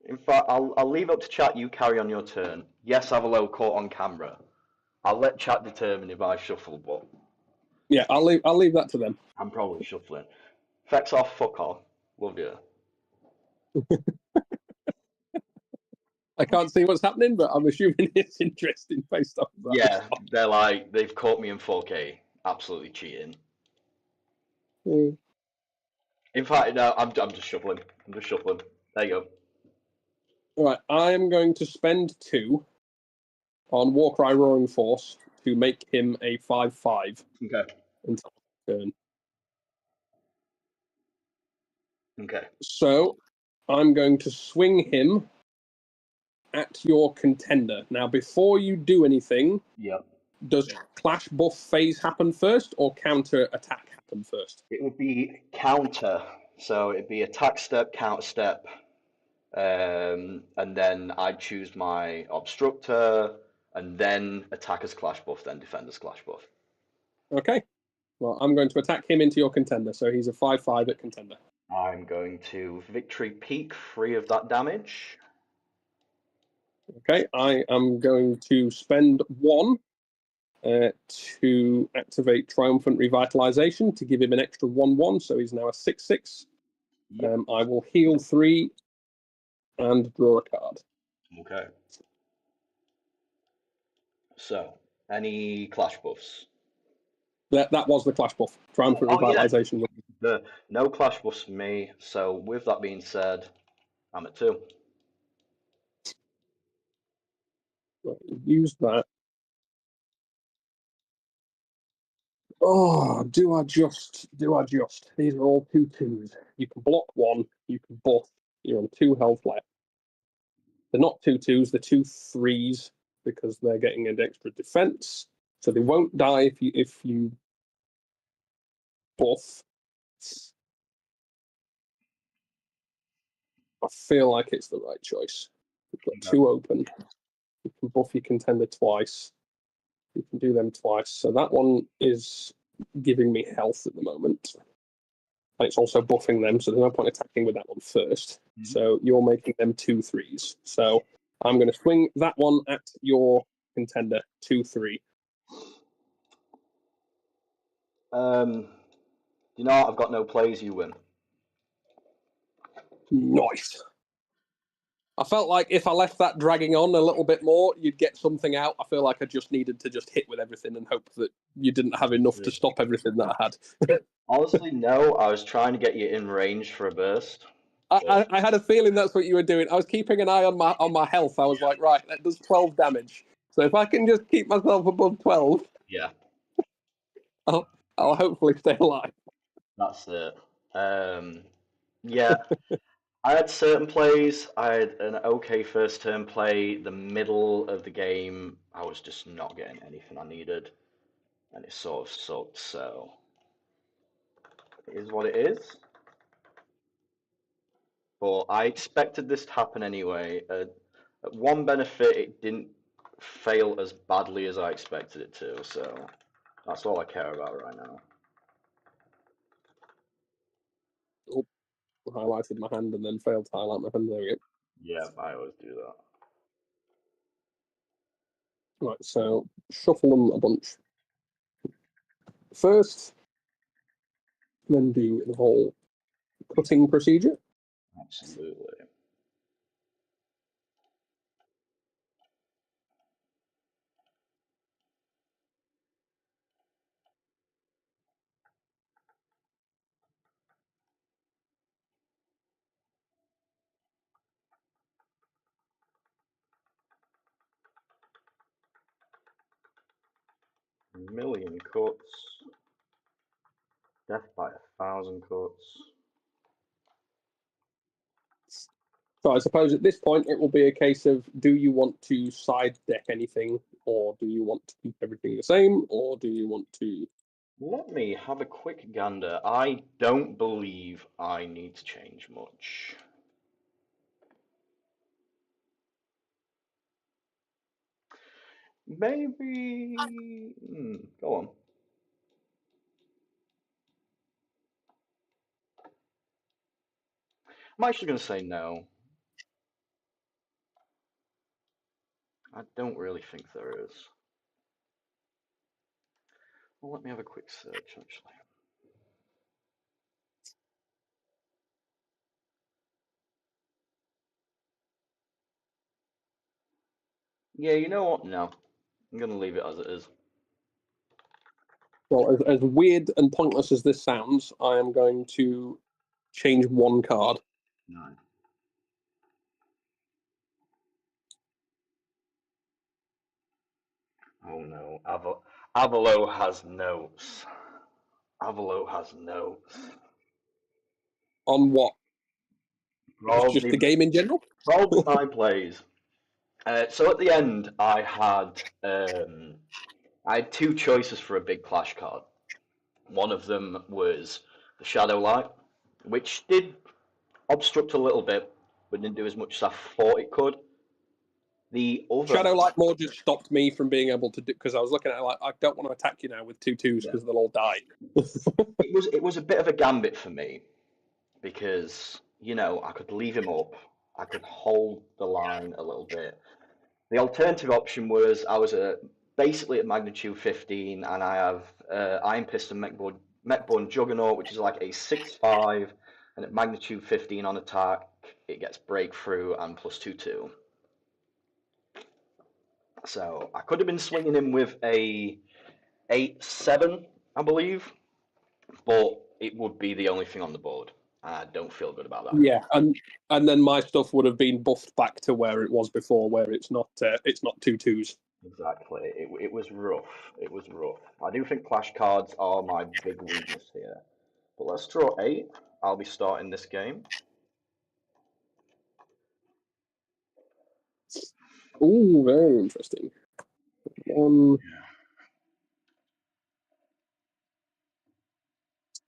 In fact, I'll leave it up to chat. You carry on your turn. Yes, have a low caught on camera. I'll let chat determine if I shuffle, but Yeah, I'll leave that to them. I'm probably shuffling. Effects off, fuck off. Love you. I can't see what's happening, but I'm assuming it's interesting based on that. Yeah, they're like, they've caught me in 4K. Absolutely cheating. Mm. In fact, no, I'm just shuffling. I'm just shuffling. There you go. All right, I am going to spend 2 on Warcry Roaring Force to make him a 5/5 Okay. until turn. Okay. So I'm going to swing him at your contender. Now, before you do anything, Yep. does clash buff phase happen first or counter attack happen first? It would be counter. So it'd be attack step, counter step. And then I'd choose my obstructor, and then attacker's clash buff, then defender's clash buff. Okay. Well, I'm going to attack him into your contender, so he's a 5/5 at contender. I'm going to victory peak free of that damage. Okay, I am going to spend 1 to activate Triumphant Revitalization to give him an extra 1/1, so he's now a 6/6. Yep. I will heal 3 and draw a card. Okay. So, any clash buffs? That was the clash buff. Triumphant Oh, yeah. Revitalization. No clash buffs for me. So, with that being said, I'm at 2. Use that. Oh, do I just? These are all 2/2s. You can block 1, you can buff. You're on 2 health left. They're not 2/2s, they're 2/3s because they're getting an extra defense. So they won't die if you buff. I feel like it's the right choice. You've got 2 open. You can buff your contender twice. You can do them twice. So that one is giving me health at the moment. And it's also buffing them, so there's no point attacking with that one first. So you're making them 2/3s. So I'm going to swing that one at your contender, 2/3. You know what? I've got no plays, you win. Nice. I felt like if I left that dragging on a little bit more, you'd get something out. I feel like I just needed to just hit with everything and hope that you didn't have enough to stop everything that I had. Honestly, no. I was trying to get you in range for a burst. I had a feeling that's what you were doing. I was keeping an eye on my health. I was like, right, that does 12 damage. So if I can just keep myself above 12, Yeah, I'll hopefully stay alive. that's it. Yeah, I had certain plays. I had an okay first turn play. The middle of the game, I was just not getting anything I needed, and it sort of sucked. So it is what it is. But I expected this to happen anyway. One benefit, it didn't fail as badly as I expected it to. So that's all I care about right now. Oh, highlighted my hand and then failed to highlight my hand. There we go. Yeah, I always do that. Right, so shuffle them a bunch. First, then do the whole cutting procedure. Absolutely. A million cuts. Death by 1,000 cuts. So I suppose at this point it will be a case of, do you want to side deck anything, or do you want to keep everything the same, or do you want to... Let me have a quick gander. I don't believe I need to change much. Maybe. Go on. I'm actually going to say no. I don't really think there is. Well, let me have a quick search, actually. Yeah, you know what? No. I'm going to leave it as it is. Well, as weird and pointless as this sounds, I am going to change one card. No. Oh no. Avalo has notes. Avalo has notes. On what? Just the Probably, game in general? probably my plays. So at the end, I had two choices for a big clash card. One of them was the Shadow Light, which did obstruct a little bit, but didn't do as much as I thought it could. The other, Shadow Light more just stopped me from being able to do, because I was looking at it like, I don't want to attack you now with 2/2s yeah, because they'll all die. it was a bit of a gambit for me because I could leave him up, I could hold the line a little bit. The alternative option was I was basically at magnitude 15, and I have Iron Piston Mechborn Juggernaut, which is like a 6/5, and at magnitude 15 on attack, it gets breakthrough and +2/2. So I could have been swinging him with a 8/7, I believe, but it would be the only thing on the board. I don't feel good about that. Yeah, and then my stuff would have been buffed back to where it was before, where it's not 2/2s. Exactly. It was rough. It was rough. I do think clash cards are my big weakness here. But let's draw 8. I'll be starting this game. Ooh, very interesting. 1,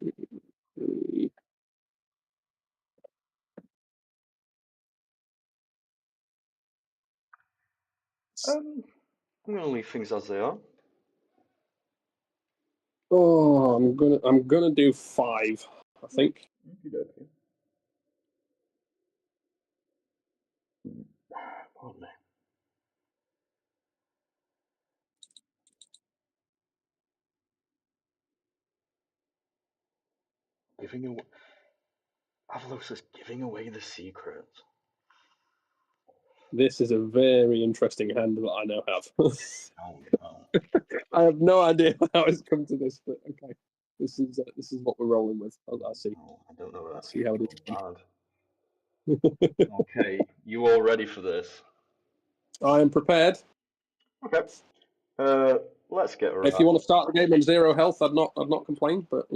2, 3. I'm gonna leave things as they are. Oh, I'm gonna do 5, I think. Okey-dokey. Pardon me. Giving away. Avalos is giving away the secret. This is a very interesting hand that I now have. Oh no. I have no idea how it's come to this, but okay. This is what we're rolling with. I'll see. No, I don't know that. See how it is. Bad. Okay, you all ready for this? I am prepared. Okay. Let's get If you want to start the game on 0 health, I'd not complain, but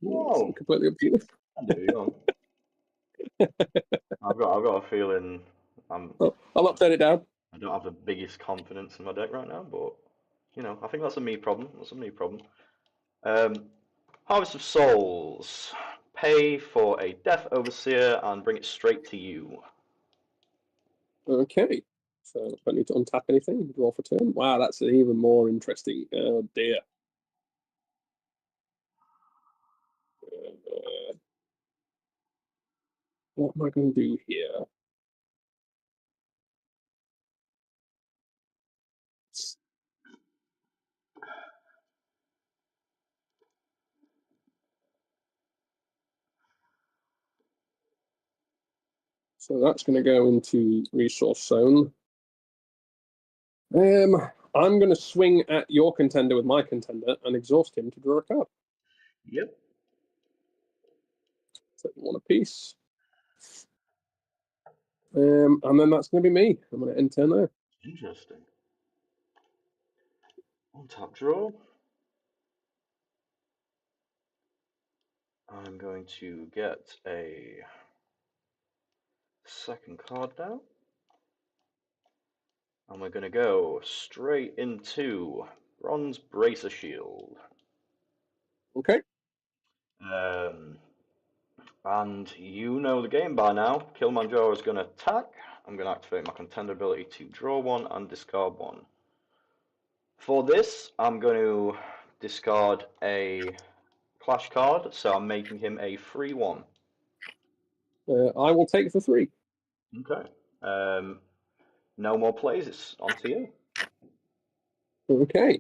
Oh, it's completely up to you. I do. Go on. I've got a feeling I'll not turn it down. I don't have the biggest confidence in my deck right now, but I think that's a me problem. That's a me problem. Um, Harvest of Souls. Pay for a Death Overseer and bring it straight to you. Okay. So if I need to untap anything, draw for turn. Wow, that's even more interesting. Oh dear. What am I going to do here? So that's going to go into resource zone. I'm going to swing at your contender with my contender and exhaust him to draw a card. Yep. So 1 apiece. And then that's going to be me. I'm going to end turn there. Interesting. On top draw. I'm going to get a second card now. And we're going to go straight into Bronze Bracer Shield. Okay. And you know the game by now. Kilimanjaro is going to attack. I'm going to activate my contender ability to draw 1 and discard 1. For this, I'm going to discard a clash card, so I'm making him a free 1. I will take the 3. Okay. No more plays. It's on to you. Okay.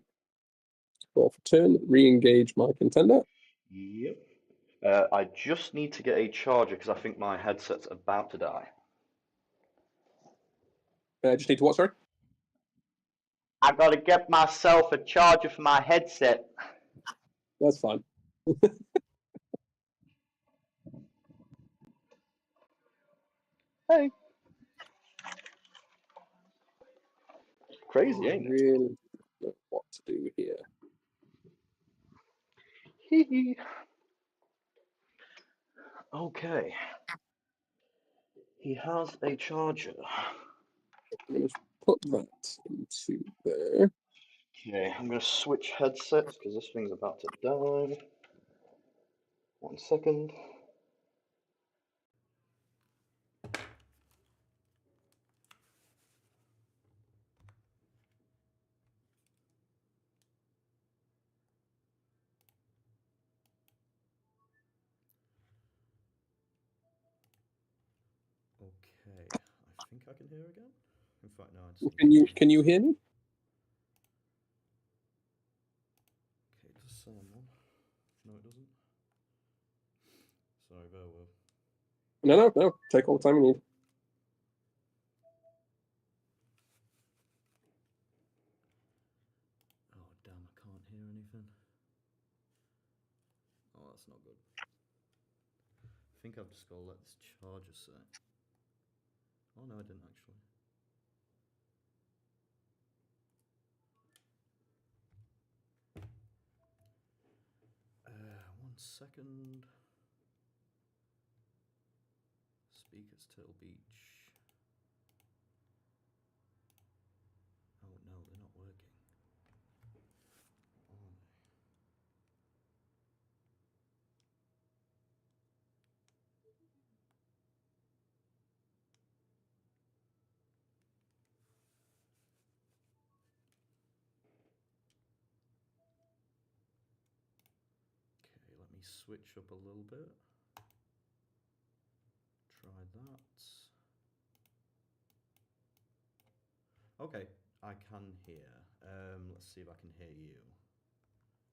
Draw for turn. Re-engage my contender. Yep. I just need to get a charger because I think my headset's about to die. I just need to what, sorry? I gotta get myself a charger for my headset. That's fine. Hey. Crazy, I ain't it? really don't know what to do here. Hee. Okay. He has a charger. I'm going to put that into there. Okay, I'm gonna switch headsets because this thing's about to die. 1 second. Okay, I think I can hear again. In fact, no, I just Can you hear me? Okay, does someone? No, it doesn't. Sorry, bear with. No. Take all the time you need. Oh damn, I can't hear anything. Oh, that's not good. I think I've just got to let this charger set. Oh no, I didn't actually. 1 second. Speakers Turtle Beach. Oh no, they're not working. Oh. Okay, let me switch up a little bit. Try that. Okay, I can hear. Let's see if I can hear you.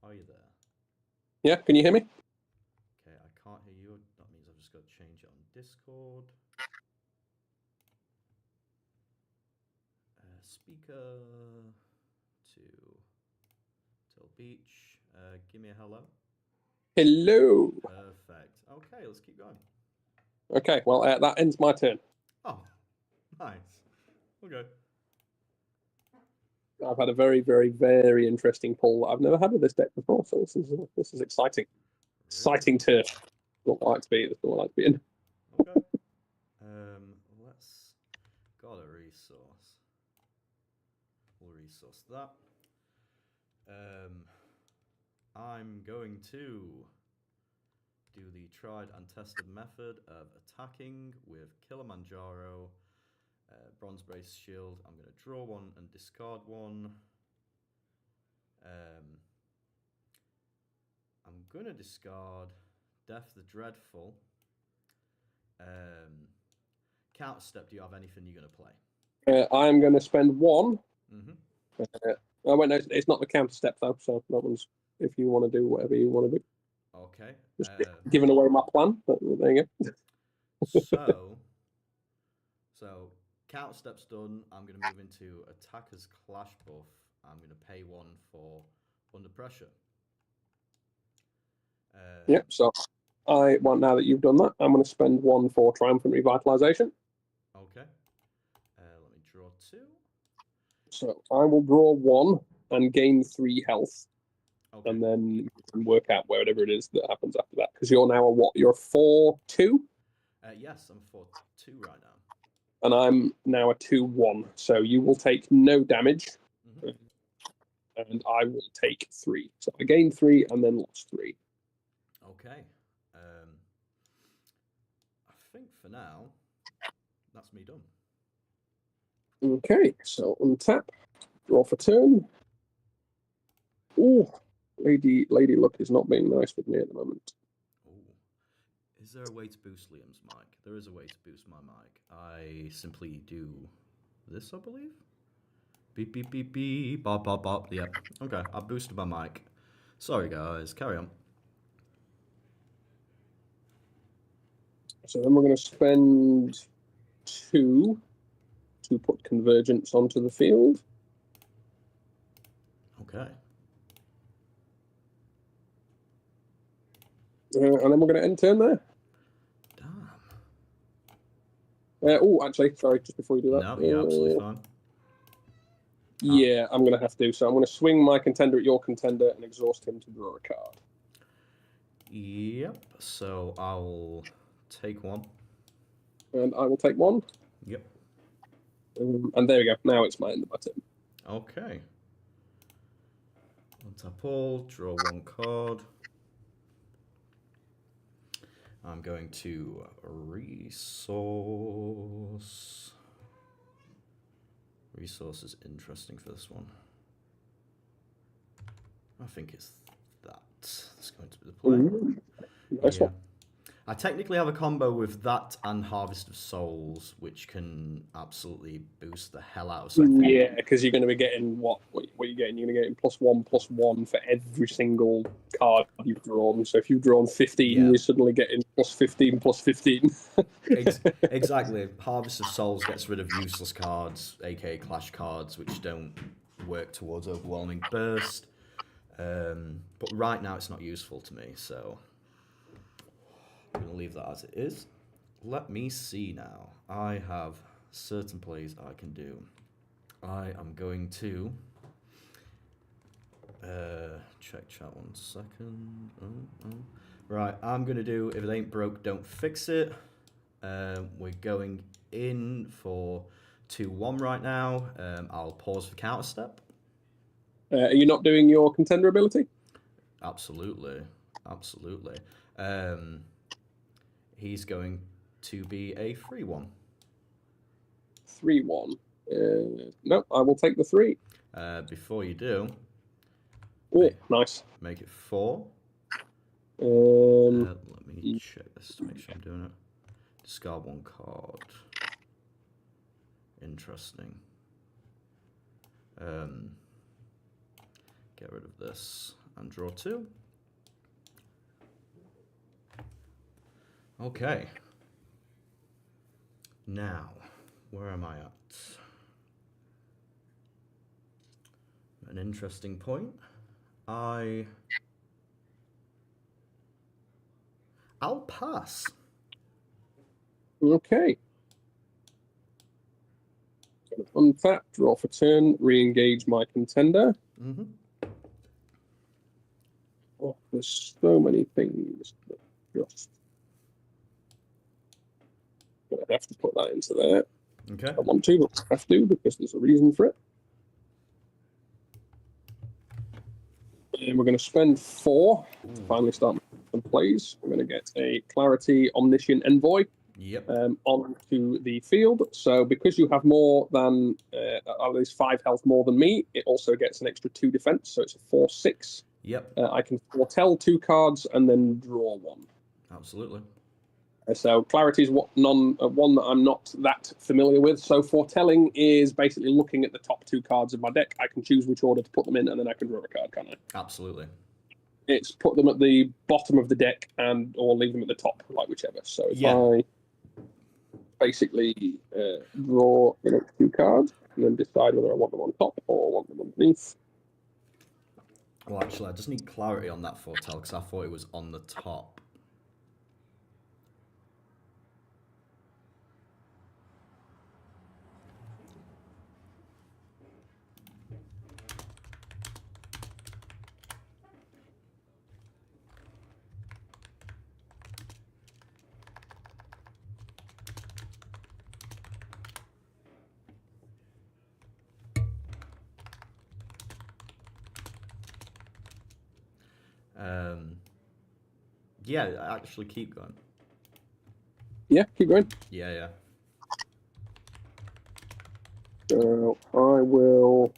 Are you there? Yeah, can you hear me? Okay, I can't hear you. That means I've just got to change it on Discord. Speaker to Till Beach. Give me a hello. Hello. Perfect. Okay, let's keep going. Okay, well, that ends my turn. Oh, nice. Okay. I've had a very, very, very interesting pull that I've never had with this deck before, so this is exciting. Exciting turf. Not like to be. It's not like to be in. Okay. Let's got a resource. We'll resource that. I'm going to do the tried and tested method of attacking with Kilimanjaro, Bronze Brace Shield. I'm going to draw 1 and discard 1. I'm going to discard Death the Dreadful. Counter step, do you have anything you're going to play? I'm going to spend 1. Mm-hmm. Oh, wait, no, it's not the counter step, though, so that one's if you want to do whatever you want to do. Okay. Just giving away my plan, but there you go. So counter step's done. I'm going to move into attacker's clash buff. I'm going to pay 1 for under pressure. Yep. So I want now that you've done that, I'm going to spend 1 for triumphant revitalization. Okay. Let me draw 2. So I will draw 1 and gain 3 health. Okay. And then you can work out whatever it is that happens after that. Because you're now a what? You're 4-2? Yes, I'm 4-2 right now. And I'm now a 2-1. So you will take no damage. Mm-hmm. And I will take 3. So I gained 3 and then lost 3. Okay. I think for now, that's me done. Okay, so untap, draw for turn. Ooh, Lady Luck is not being nice with me at the moment. Ooh. Is there a way to boost Liam's mic? There is a way to boost my mic. I simply do this, I believe. Beep, beep, beep, beep, bop, bop, bop. Yep. Okay, I boosted my mic. Sorry, guys. Carry on. So then we're going to spend 2 to put Convergence onto the field. Okay. And then we're going to end turn there. Damn. Oh, actually, sorry, just before you do that. No, you're absolutely fine. Yeah, I'm going to have to. So I'm going to swing my contender at your contender and exhaust him to draw a card. Yep. So I'll take one. And I will take 1. Yep. And there we go. Now it's my end of my turn. Okay. Untap all, draw 1 card. I'm going to resource. Resource is interesting for this one. I think it's that. That's going to be the play. Ooh, nice one. I technically have a combo with that and Harvest of Souls, which can absolutely boost the hell out of something. Yeah, because you're going to be getting what are you getting? You're going to get +1/+1 for every single card you've drawn. So if you've drawn 15, you're suddenly getting +15/+15. Exactly. Harvest of Souls gets rid of useless cards, aka clash cards, which don't work towards overwhelming burst. But right now it's not useful to me, so I'm going to leave that as it is. Let me see now. I have certain plays I can do. I am going to check chat 1 second. Right, I'm going to do if it ain't broke, don't fix it. We're going in for 2-1 right now. I'll pause for counter step. Are you not doing your contender ability? Absolutely. He's going to be a 3-1. 3-1. No, I will take the 3. Before you do, Oh, nice. make it 4. Um, Let me check this to make sure I'm doing it. Discard 1 card. Interesting. Get rid of this and draw 2. Okay. Now, where am I at? An interesting point. I'll pass. Okay. Untap, draw for turn, re-engage my contender. Mm-hmm. Oh, there's so many things that just gonna have to put that into there. Okay. I want to, but I have to because there's a reason for it. And we're going to spend 4 to finally start some plays. We're going to get a Clarity Omniscient Envoy onto the field. So because you have more than, at least 5 health more than me, it also gets an extra 2 defense. So it's a 4/6. Yep. I can foretell 2 cards and then draw 1. Absolutely. So Clarity is one that I'm not that familiar with. So foretelling is basically looking at the top 2 cards of my deck. I can choose which order to put them in, and then I can draw a card, can't I? Absolutely. It's put them at the bottom of the deck or leave them at the top, like whichever. So if I basically draw the next 2 cards and then decide whether I want them on top or want them underneath. Well, actually, I just need clarity on that foretell because I thought it was on the top. Yeah, actually keep going. Yeah, keep going. Yeah. So I will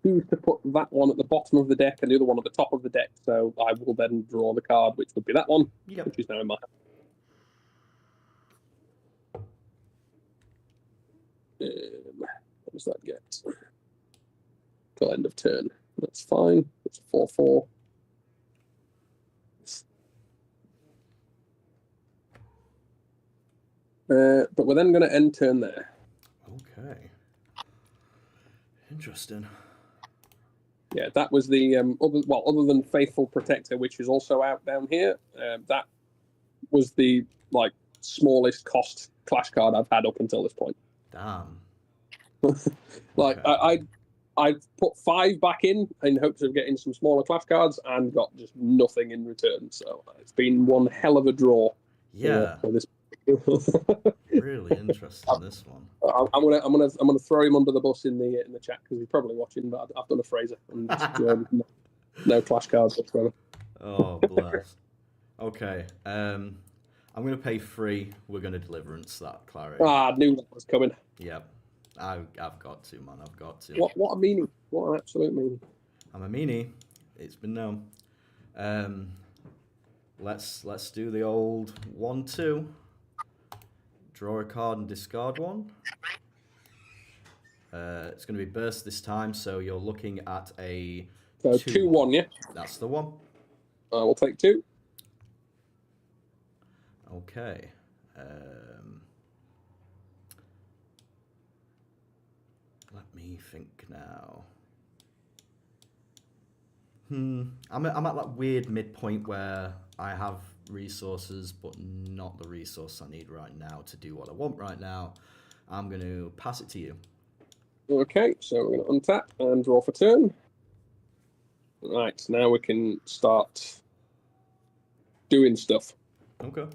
choose to put that one at the bottom of the deck and the other one at the top of the deck. So I will then draw the card, which would be that one, which is now in my hand. What does that get? Till end of turn. That's fine. It's a 4/4. But we're then going to end turn there. Okay. Interesting. Yeah, that was the other than Faithful Protector, which is also out down here. That was the smallest cost clash card I've had up until this point. Damn. Okay. I put 5 back in hopes of getting some smaller clash cards and got just nothing in return. So it's been one hell of a draw. Yeah. For this. Really interesting, this one. I'm gonna throw him under the bus in the chat because he's probably watching. But I've done a Fraser and just no clash cards whatsoever. Oh bless. Okay. I'm gonna pay 3. We're gonna deliverance that clarity. I knew that was coming. Yep. I've got to, man. I've got to. What a meaning! What an absolute meaning! I'm a meanie. It's been known. Let's do the old 1/2. Draw a card and discard one. It's going to be burst this time, so you're looking at a 2/1, yeah? That's the one. I will take 2. Okay. Let me think now. I'm at that weird midpoint where I have resources, but not the resource I need right now to do what I want right now. I'm going to pass it to you. Okay, so we're going to untap and draw for turn. Right, now we can start doing stuff. Okay.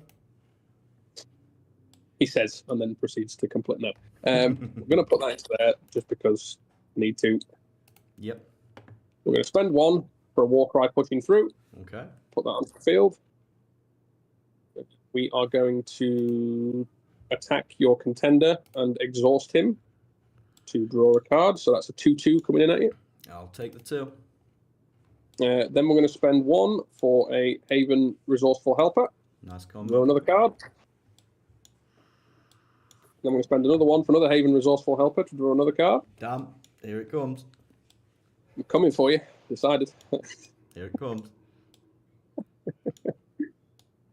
He says, and then proceeds to complete. No. We're going to put that into there just because I need to. Yep. We're going to spend 1 for a Warcry pushing through. Okay. Put that onto the field. We are going to attack your contender and exhaust him to draw a card. So that's a 2/2 coming in at you. I'll take the 2. Then we're going to spend 1 for a Haven Resourceful Helper. Nice combo. Draw another card. Then we're going to spend another 1 for another Haven Resourceful Helper to draw another card. Damn. Here it comes. I'm coming for you. Decided. Here it comes.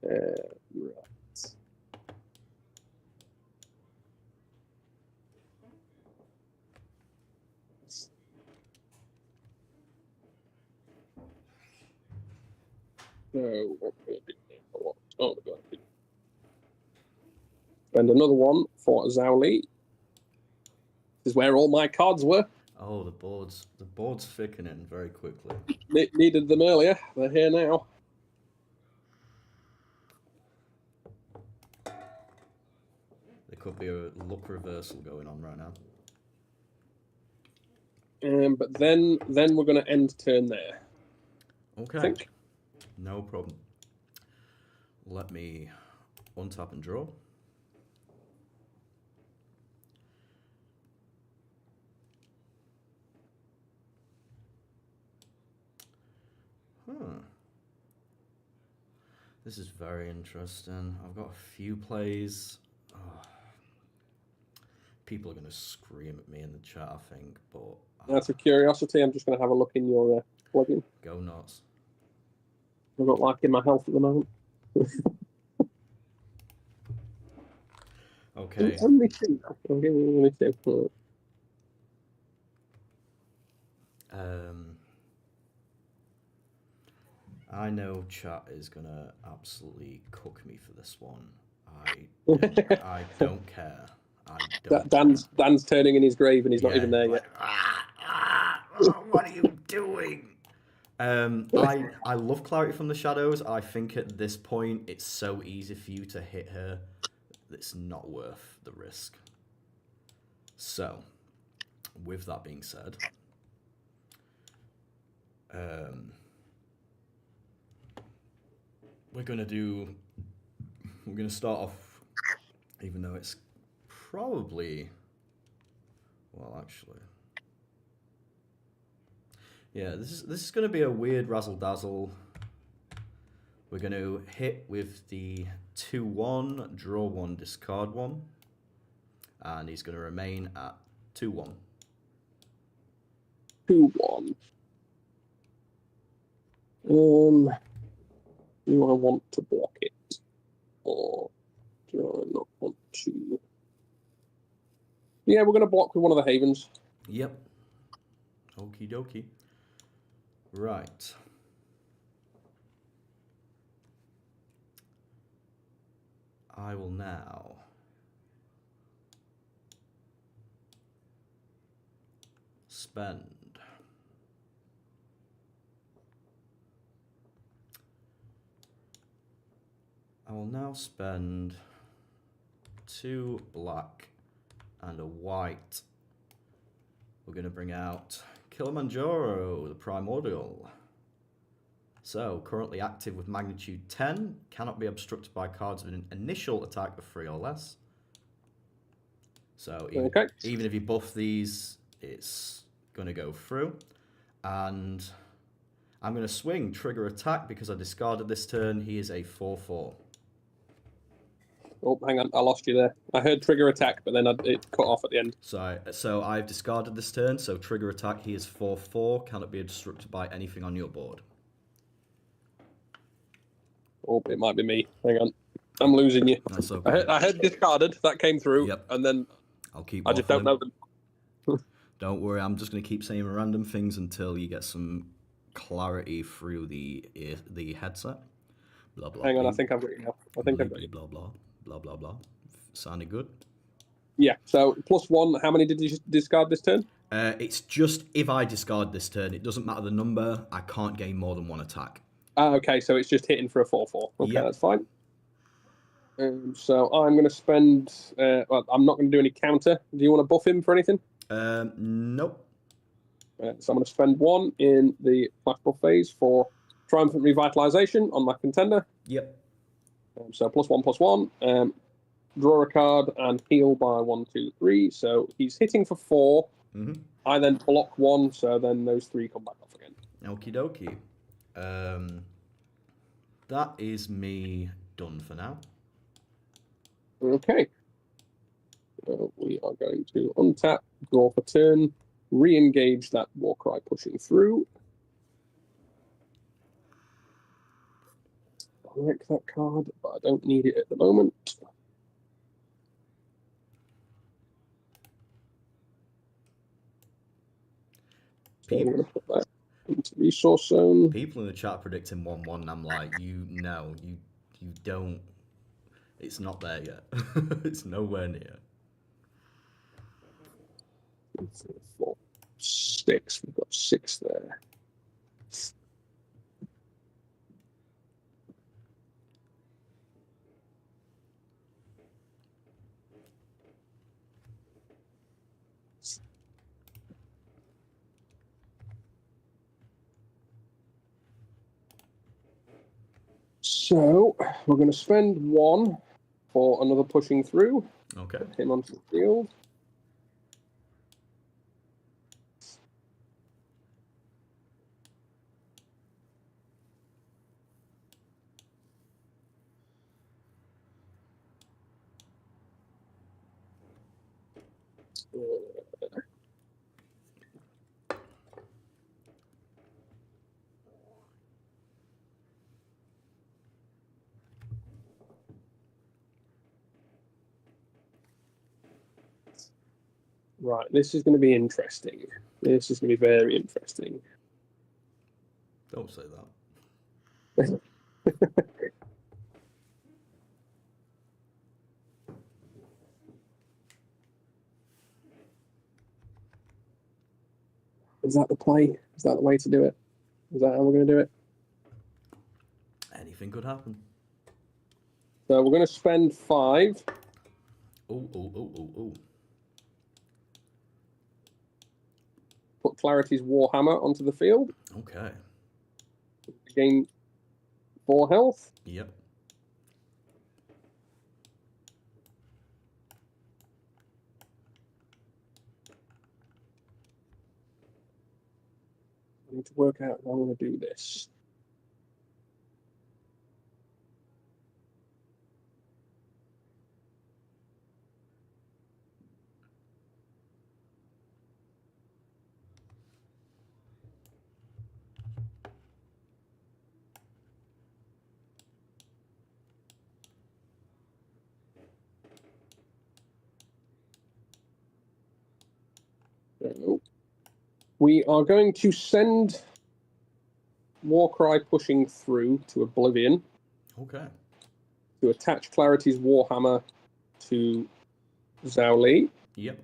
Right. So, what can I do now? Oh my god. Spend another 1 for Zhao Li. This is where all my cards were. Oh, the board's thickening very quickly. Needed them earlier. They're here now. There could be a luck reversal going on right now. But then we're going to end turn there. Okay. I think. No problem. Let me untap and draw. This is very interesting. I've got a few plays. Oh. People are going to scream at me in the chat, I think, but... Out of curiosity, I'm just going to have a look in your plugin. Go nuts. I'm not liking my health at the moment. Okay. Only 2. I'm giving you only 2. I know chat is gonna absolutely cook me for this one. I don't care. Dan's turning in his grave and he's not even there like, yet. What are you doing? I love Clarity from the Shadows. I think at this point it's so easy for you to hit her. It's not worth the risk. So, with that being said, we're gonna start off, even though it's probably, well, actually, Yeah, this is going to be a weird razzle dazzle. We're going to hit with the 2-1, draw 1, discard 1, and he's going to remain at 2-1. 2-1. Do I want to block it? Or do I not want to? Yeah, we're going to block with one of the Havens. Yep. Okie dokie. Right. I will now spend I will now spend 2 black and a white. We're going to bring out Kilimanjaro, the Primordial. So, currently active with magnitude 10, cannot be obstructed by cards with an initial attack of 3 or less. So, even if you buff these, it's going to go through. And I'm going to swing trigger attack because I discarded this turn. He is a 4/4. Oh, hang on, I lost you there. I heard trigger attack, but then it cut off at the end. So I've discarded this turn, so trigger attack, he is 4/4, cannot be obstructed by anything on your board. Oh, it might be me. Hang on. I'm losing you. That's okay. I heard discarded, that came through, Yep. and then I'll keep I just don't know them. Don't worry, I'm just going to keep saying random things until you get some clarity through the headset. Blah, blah, Hang on, blah. I think I've got you now. I think I've got you. Blah, blah, blah, blah, blah. Sounded good? Yeah, so +1, how many did you discard this turn? It's just if I discard this turn, it doesn't matter the number, I can't gain more than 1 attack. Okay, so it's just hitting for a 4/4. Okay, Yep. That's fine. So I'm going to spend... well, I'm not going to do any counter. Do you want to buff him for anything? Nope. So I'm going to spend 1 in the flash buff phase for Triumphant Revitalization on my contender. Yep. So +1/+1. Draw a card and heal by 1, 2, 3. So he's hitting for 4. Mm-hmm. I then block 1, so then those 3 come back off again. Okie dokie. That is me done for now. Okay. We are going to untap, draw for turn, re-engage that Warcry pushing through. I like that card, but I don't need it at the moment. So I'm going to put that into resource zone. People in the chat predicting 1/1, and I'm like, you don't. It's not there yet. It's nowhere near. 3, 4, 6. We've got 6 there. So we're going to spend 1 for another pushing through. Okay. Put him onto the field. Right, this is going to be interesting. This is going to be very interesting. Don't say that. Is that the play? Is that the way to do it? Is that how we're going to do it? Anything could happen. So we're going to spend 5. Oh. Put Clarity's Warhammer onto the field. Okay. Gain 4 health. Yep. need to work out how I'm going to do this. So we are going to send Warcry pushing through to Oblivion Okay. to attach Clarity's Warhammer to Zhao Li. Yep.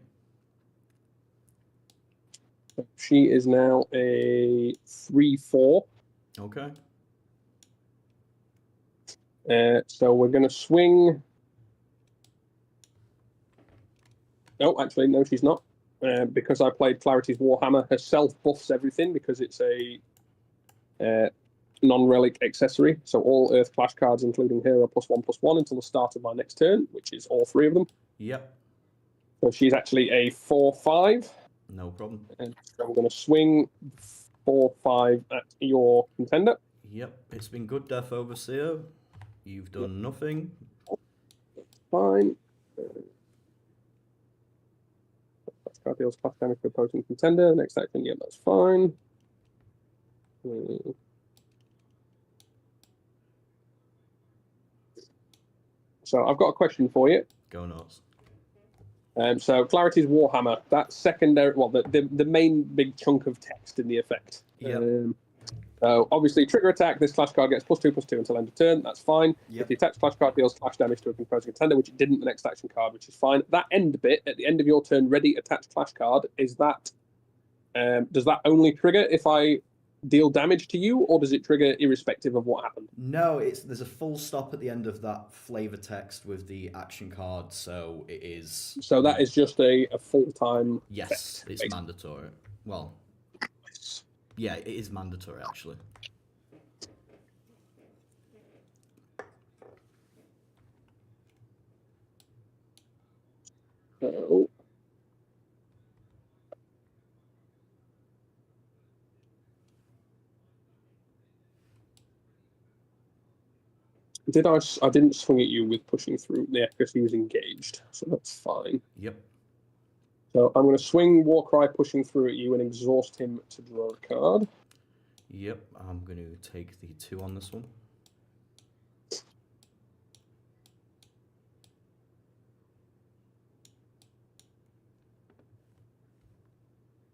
She is now a 3/4. Okay. So we're going to swing. No, actually, no, she's not. Because I played Clarity's Warhammer, herself buffs everything because it's a non-relic accessory. So all Earth Clash cards, including her, are +1/+1 until the start of my next turn, which is all 3 of them. Yep. So she's actually a 4/5. No problem. And so I'm going to swing 4/5 at your contender. Yep. It's been good, Death Overseer. You've done nothing. Fine. Card deals class damage to opposing contender. Next action, yeah, that's fine. So I've got a question for you. Go nuts. So Clarity's Warhammer, that secondary, well, the main big chunk of text in the effect. Yep. So obviously, trigger attack. This clash card gets +2/+2 until end of turn. That's fine. Yep. If the attached clash card deals clash damage to a opposing contender, which it didn't, the next action card, which is fine. That end bit at the end of your turn, ready attached clash card. Is that does that only trigger if I deal damage to you, or does it trigger irrespective of what happened? No, there's a full stop at the end of that flavor text with the action card, so it is. So that is just a full-time. Yes, effect, it's basically. mandatory. Well, yeah, it is mandatory actually. So, I didn't swing at you with pushing through, yeah, because he was engaged, so that's fine. Yep. So I'm going to swing Warcry pushing through at you and exhaust him to draw a card. Yep, I'm going to take the 2 on this one.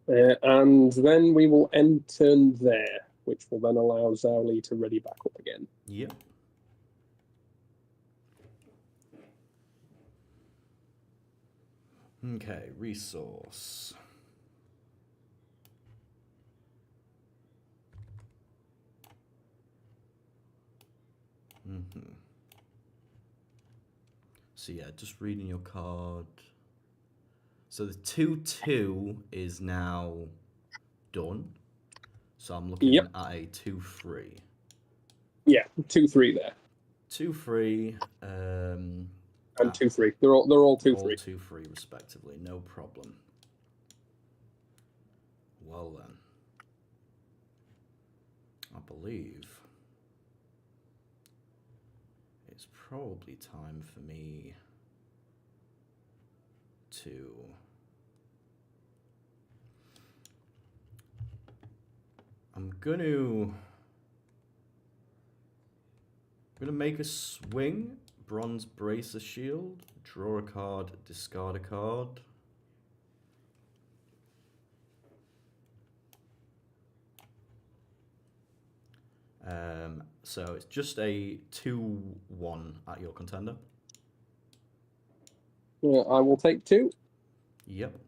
And then we will end turn there, which will then allow Zhao Li to ready back up again. Yep. Okay, resource. So yeah, just reading your card. So the 2/2 is now done. So I'm looking Yep. at a 2/3. Yeah, 2/3 there. 2/3. And 2/3. They're all 2/3. All 2/3 respectively, no problem. Well then, I believe it's probably time for me to I'm gonna make a swing. Bronze Bracer Shield. Draw a card, discard a card. So it's just a 2/1 at your contender. Yeah, I will take 2. Yep.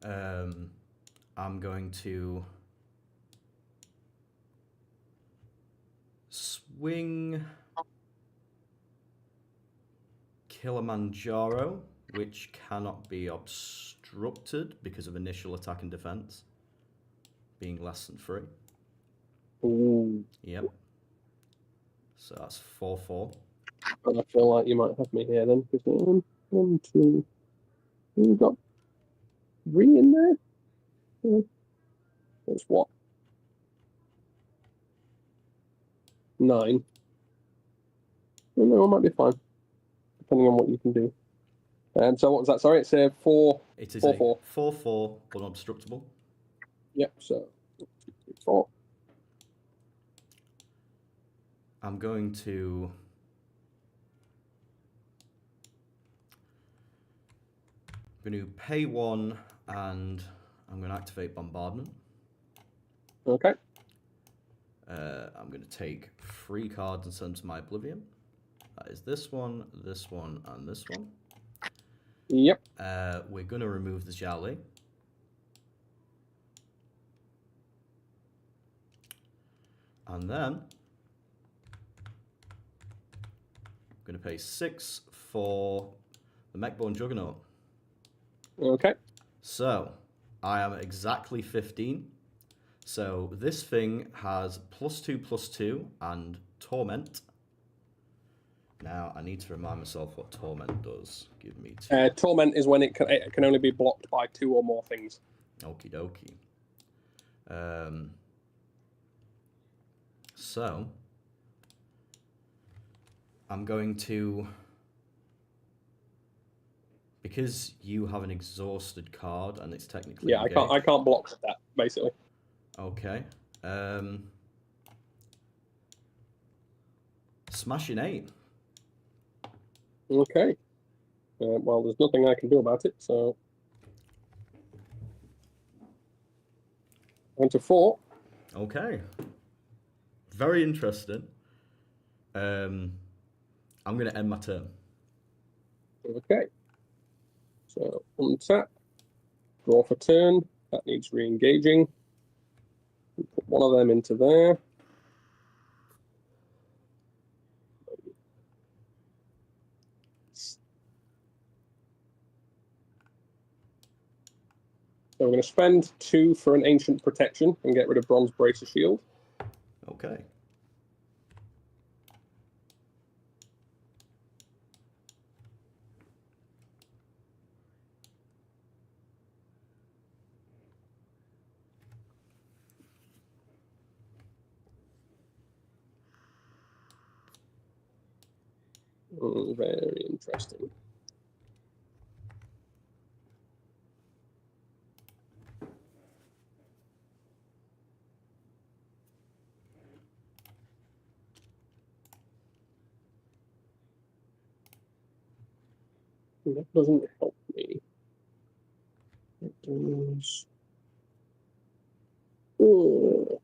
I'm going to swing Kilimanjaro, which cannot be obstructed because of initial attack and defense being less than 3. Ooh. Yep. So that's 4/4. I feel like you might have me here then. 1, 2. You've got 3 in there? That's what? 9. No, it might be fine, depending on what you can do. And so what was that? Sorry, it's a 4. It is 4-4. a 4/4 unobstructable. Yep. So 4. I'm going to pay 1, and I'm going to activate bombardment. Okay. I'm going to take 3 cards and send them to my oblivion. That is this one, and this one. Yep. We're going to remove the Jolly. And then I'm going to pay 6 for the Mechborn Juggernaut. Okay. So I am exactly 15. So this thing has +2/+2 and Torment. Now I need to remind myself what Torment does. Give me 2. Torment is when it can only be blocked by 2 or more things. Okie dokie. So I'm going to, because you have an exhausted card and it's technically I can't block that basically. Okay. Smashing 8. Okay. Well, there's nothing I can do about it, so. On to 4. Okay. Very interesting. I'm going to end my turn. Okay. So untap, draw for turn. That needs re-engaging. Put one of them into there. So we're going to spend 2 for an Ancient Protection and get rid of Bronze Bracer Shield. Okay. Very interesting. That doesn't help me. It does. Oh.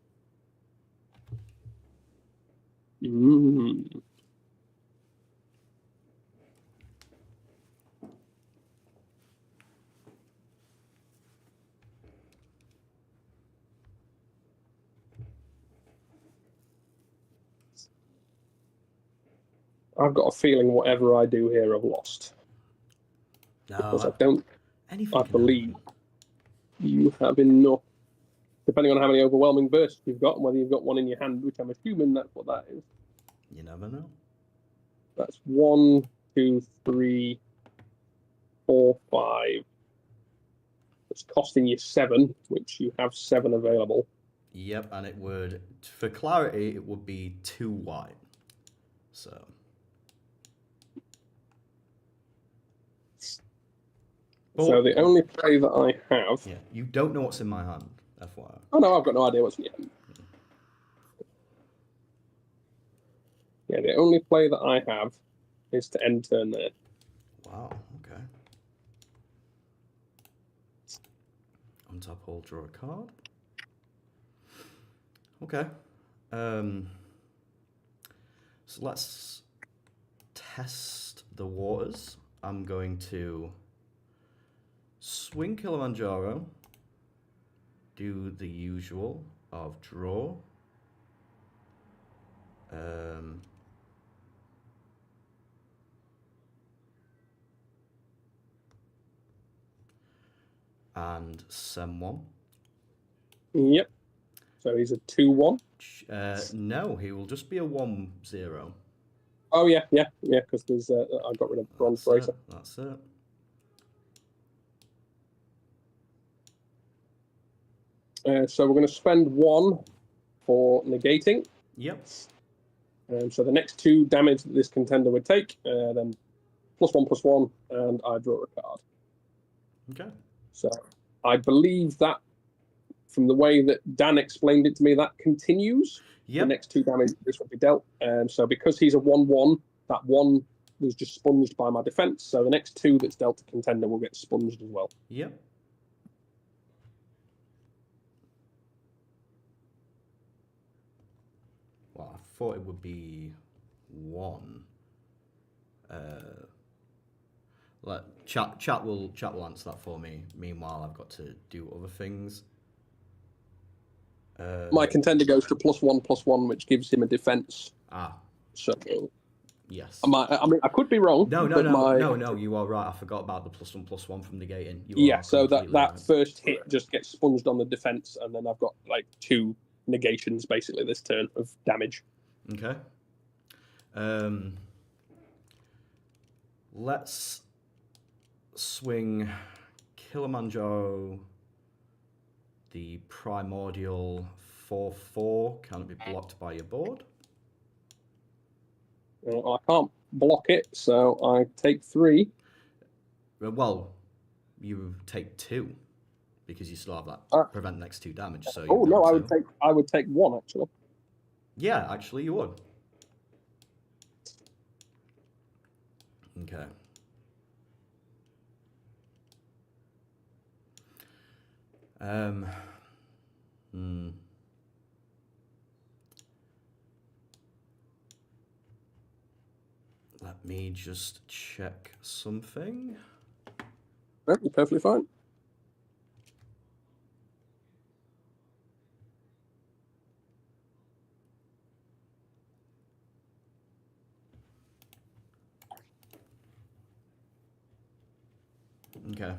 I've got a feeling whatever I do here, I've lost. No, Because I don't. anything I can believe happen. you have enough. Depending on how many overwhelming bursts you've got and whether you've got one in your hand, which I'm assuming that's what that is. You never know. That's 1, 2, 3, 4, 5. It's costing you 7, which you have 7 available. Yep, and it would, for clarity, it would be 2 white. So. So the only play that I have. Yeah, you don't know what's in my hand, FYI. Oh no, I've got no idea what's in your hand. Yeah, the only play that I have is to end turn there. Wow, okay. On top hole, draw a card. Okay. So let's test the waters. I'm going to swing Kilimanjaro, do the usual of draw. And send 1. Yep. So he's a 2/1. No, he will just be a 1/0. Oh yeah, because there's I got rid of Bronze Bracer. That's it. So we're going to spend 1 for negating. Yep. So the next 2 damage that this contender would take, then +1/+1, and I draw a card. Okay. So I believe that, from the way that Dan explained it to me, that continues. Yep. The next 2 damage this will be dealt. So because he's a 1/1, that 1 was just sponged by my defense. So the next 2 that's dealt to contender will get sponged as well. Yep. Well, I thought it would be 1. Chat will answer that for me. Meanwhile, I've got to do other things. My contender goes to +1/+1, which gives him a defense. So Yes. I mean, I could be wrong. No, you are right. I forgot about the +1/+1 from negating. So that right. first hit just gets sponged on the defense, and then I've got like 2 negations basically this turn of damage. Okay. Let's swing Kilimanjaro, the primordial 4/4. Can it be blocked by your board? I can't block it, so I take 3. Well, you take 2 because you still have that prevent next 2 damage. So no, I would take 1 actually. Yeah, actually, you would. Okay. Let me just check something. No, you're perfectly fine. Okay.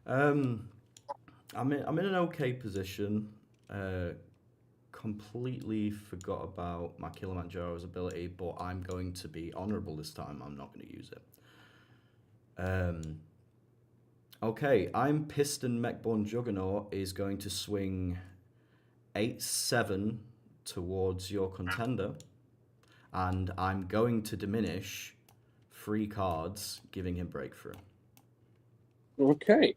I'm in an okay position. Completely forgot about my Kilimanjaro's ability, but I'm going to be honorable this time. I'm not going to use it. Okay, I'm Piston Mechborn Juggernaut is going to swing 8/7 towards your contender, and I'm going to diminish 3 cards, giving him breakthrough. Okay.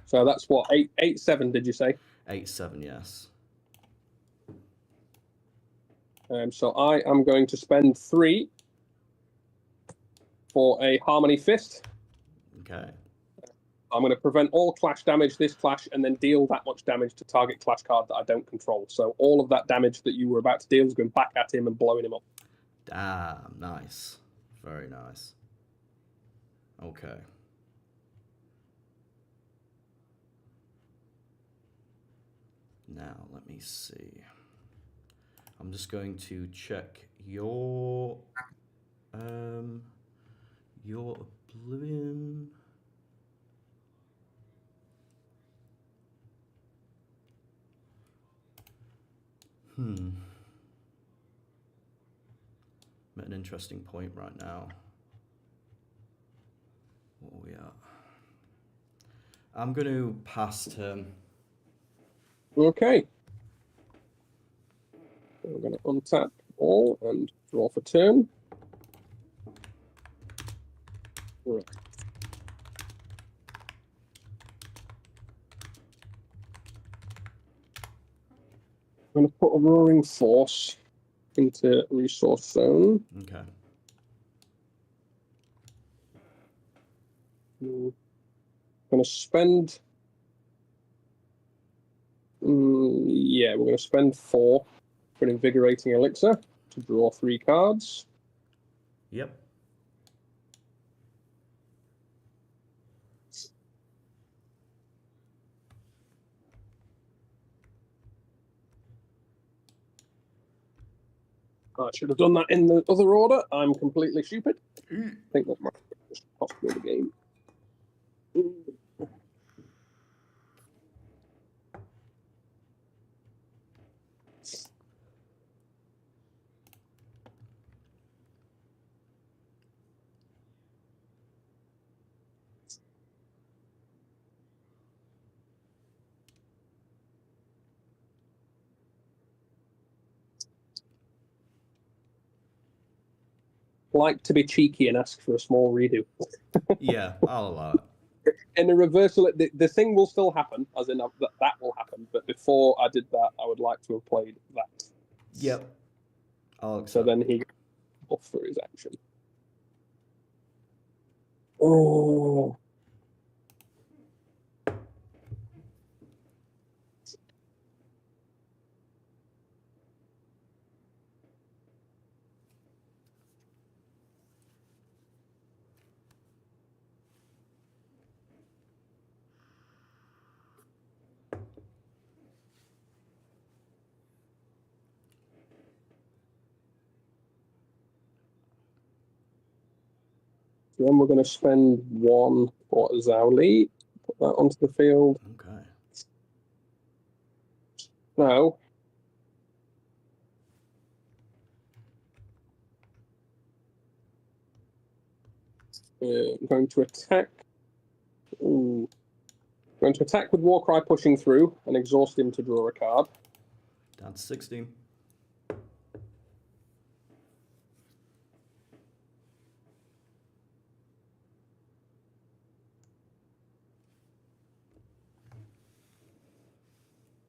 So that's what, 8/7, did you say? 8/7, yes. So I am going to spend 3 for a Harmony Fist. Okay. I'm going to prevent all clash damage this clash, and then deal that much damage to target clash card that I don't control. So all of that damage that you were about to deal is going back at him and blowing him up. Damn, nice. Very nice. Okay. Now, let me see. I'm just going to check your Oblivion. I'm at an interesting point right now. What are we at? I'm going to pass turn. Okay. So we're going to untap all and draw for turn. Right. I'm going to put a Roaring Force into Resource Zone. Okay. I'm going to spend... yeah, we're going to spend 4 for an Invigorating Elixir to draw 3 cards. Yep. I should have done that in the other order. I'm completely stupid. I think that might just cost me the game. like to be cheeky and ask for a small redo. Yeah, I'll allow it. In a reversal, the thing will still happen, as in that will happen. But before I did that, I would like to have played that. Yep. I'll accept. So then he off for his action. Oh. Then we're going to spend one for Zhao Li. Put that onto the field. Okay. Now, I'm going to attack. Ooh. I'm going to attack with Warcry pushing through and exhaust him to draw a card. Down to 16.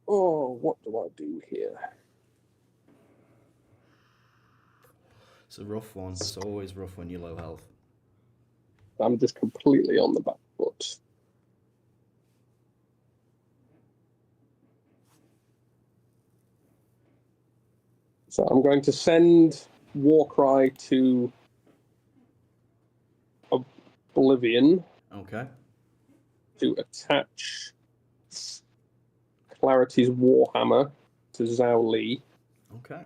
Oh, what do I do here? It's a rough one. It's always rough when you're low health. I'm just completely on the back foot. So I'm going to send Warcry to Oblivion Okay. to attach Clarity's Warhammer to Zhao Li. Okay.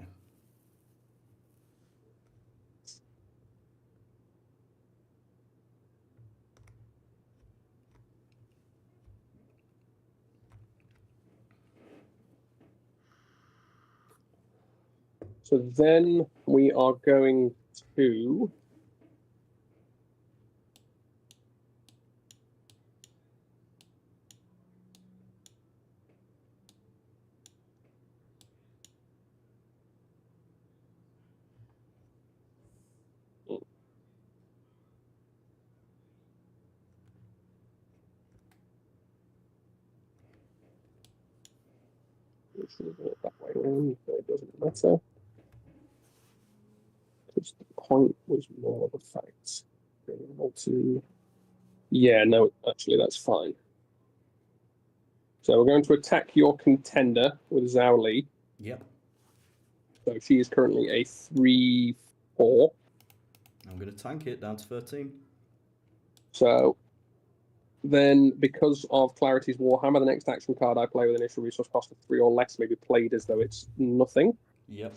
So then we are going to that way around, but it doesn't matter. Because the point was more the facts. Being able to. Yeah, no, actually, that's fine. So we're going to attack your contender with Zhao Li. Yep. So she is currently a 3/4. I'm going to tank it down to 13. So then, because of Clarity's Warhammer, the next action card I play with initial resource cost of 3 or less may be played as though it's nothing. Yep.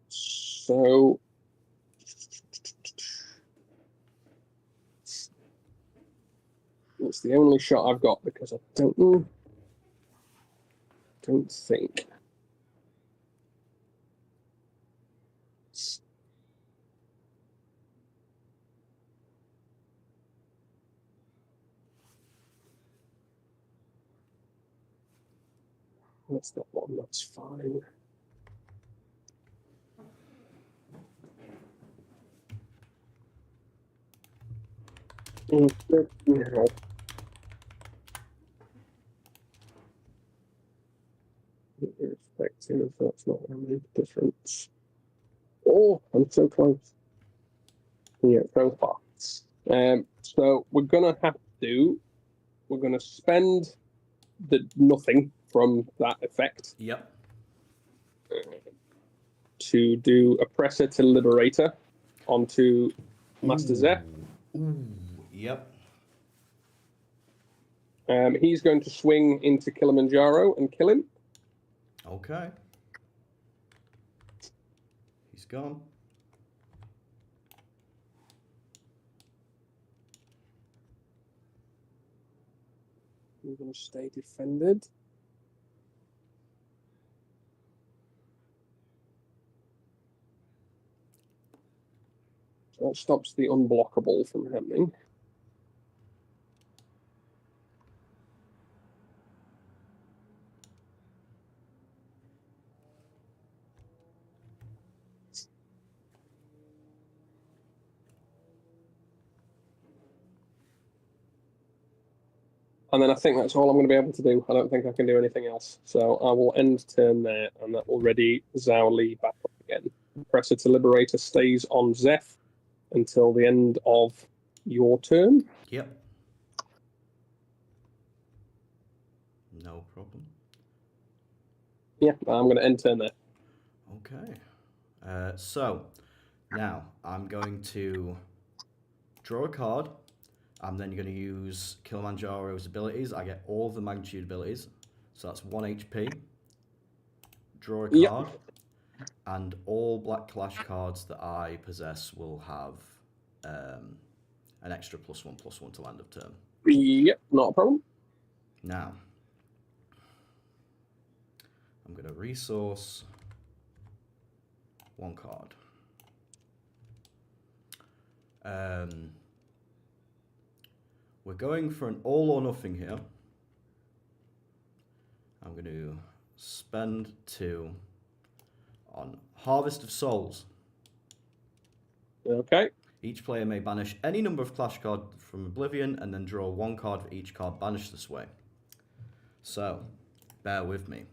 So it's the only shot I've got because I don't think. That's not one, that's fine. No. Irrespective, that's not going to make a difference. Oh, I'm so close. Yeah, so far. So we're going to spend the nothing from that effect Yep. to do Oppressor to Liberator onto Master Zeph. Ooh. Yep. He's going to swing into Kilimanjaro and kill him. Okay. He's gone. We're going to stay defended. So that stops the unblockable from happening. And then I think that's all I'm going to be able to do. I don't think I can do anything else. So I will end turn there, and that will ready Zhao Li back up again. Pressure to Liberator stays on Zeph until the end of your turn. Yep. No problem. Yeah, I'm going to end turn there. Okay. So now I'm going to draw a card. I'm then going to use Kilimanjaro's abilities. I get all the magnitude abilities. So that's 1 HP. Draw a card. And all Black Clash cards that I possess will have an extra +1/+1 till end of turn. Yep, not a problem. Now, I'm going to resource one card. We're going for an all or nothing here. I'm going to spend 2 on Harvest of Souls. Okay. Each player may banish any number of Clash cards from Oblivion and then draw 1 card for each card banished this way. So, bear with me.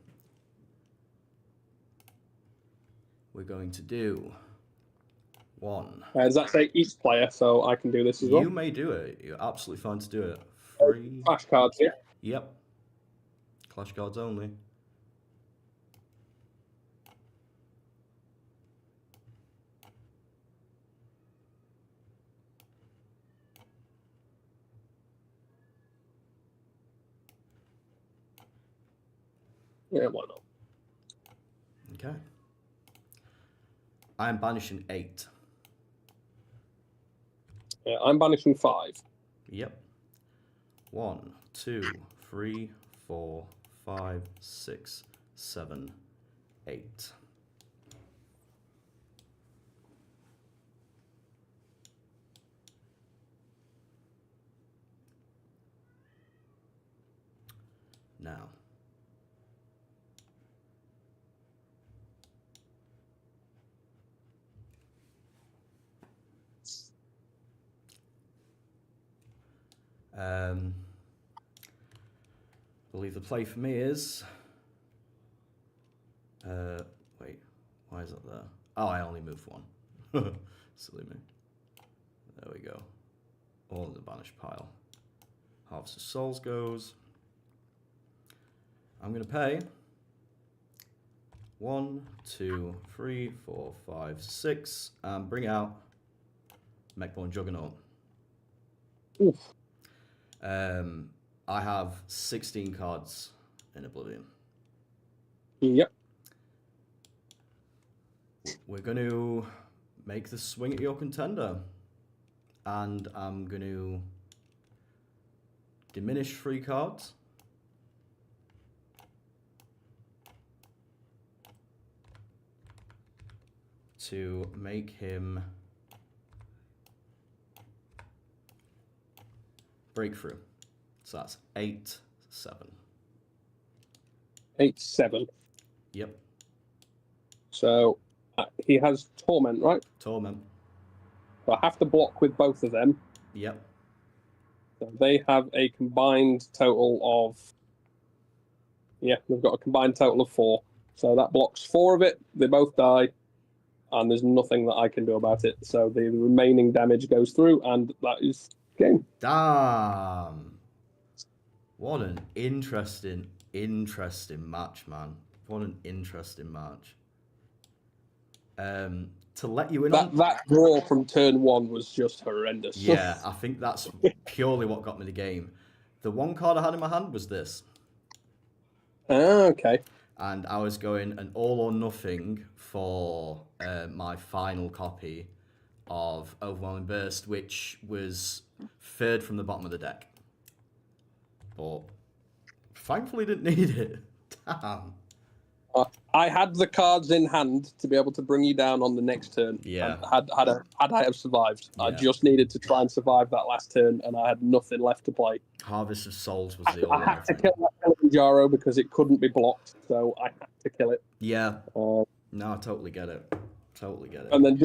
We're going to do 1. Does that say each player, so I can do this as well? You may do it. You're absolutely fine to do it. 3. Clash cards, yeah? Yep. Clash cards only. Yeah, why not? Okay. I am banishing 8. Yeah, I'm banishing 5. Yep. 1, 2, 3, 4, 5, 6, 7, 8. Now, I believe the play for me is... wait, why is that there? Oh, I only moved 1. Silly me. There we go. All in the banished pile. Harvest of Souls goes. I'm going to pay 1, 2, 3, 4, 5, 6, and bring out Mechborn Juggernaut. Oof. I have 16 cards in Oblivion. Yep. We're going to make the swing at your contender. And I'm going to diminish 3 cards. To make him breakthrough. So that's 8, 7. 8, 7. Yep. So he has Torment, right? Torment. So I have to block with both of them. Yep. So they have a combined total of... Yeah, they've got a combined total of 4. So that blocks 4 of it. They both die. And there's nothing that I can do about it. So the remaining damage goes through, and that is game. Damn. What an interesting match, man. What an interesting match. To let you in on... That draw from turn 1 was just horrendous. Yeah, I think that's purely what got me the game. The 1 card I had in my hand was this. Okay. And I was going an all or nothing for my final copy of Overwhelming Burst, which was 3rd from the bottom of the deck. But thankfully didn't need it. Damn. I had the cards in hand to be able to bring you down on the next turn. Yeah. Had I have survived. Yeah. I just needed to try and survive that last turn, and I had nothing left to play. Harvest of Souls was the all I had to kill that Kilimanjaro because it couldn't be blocked, so I had to kill it. Yeah. No, I totally get it. Totally get it. And then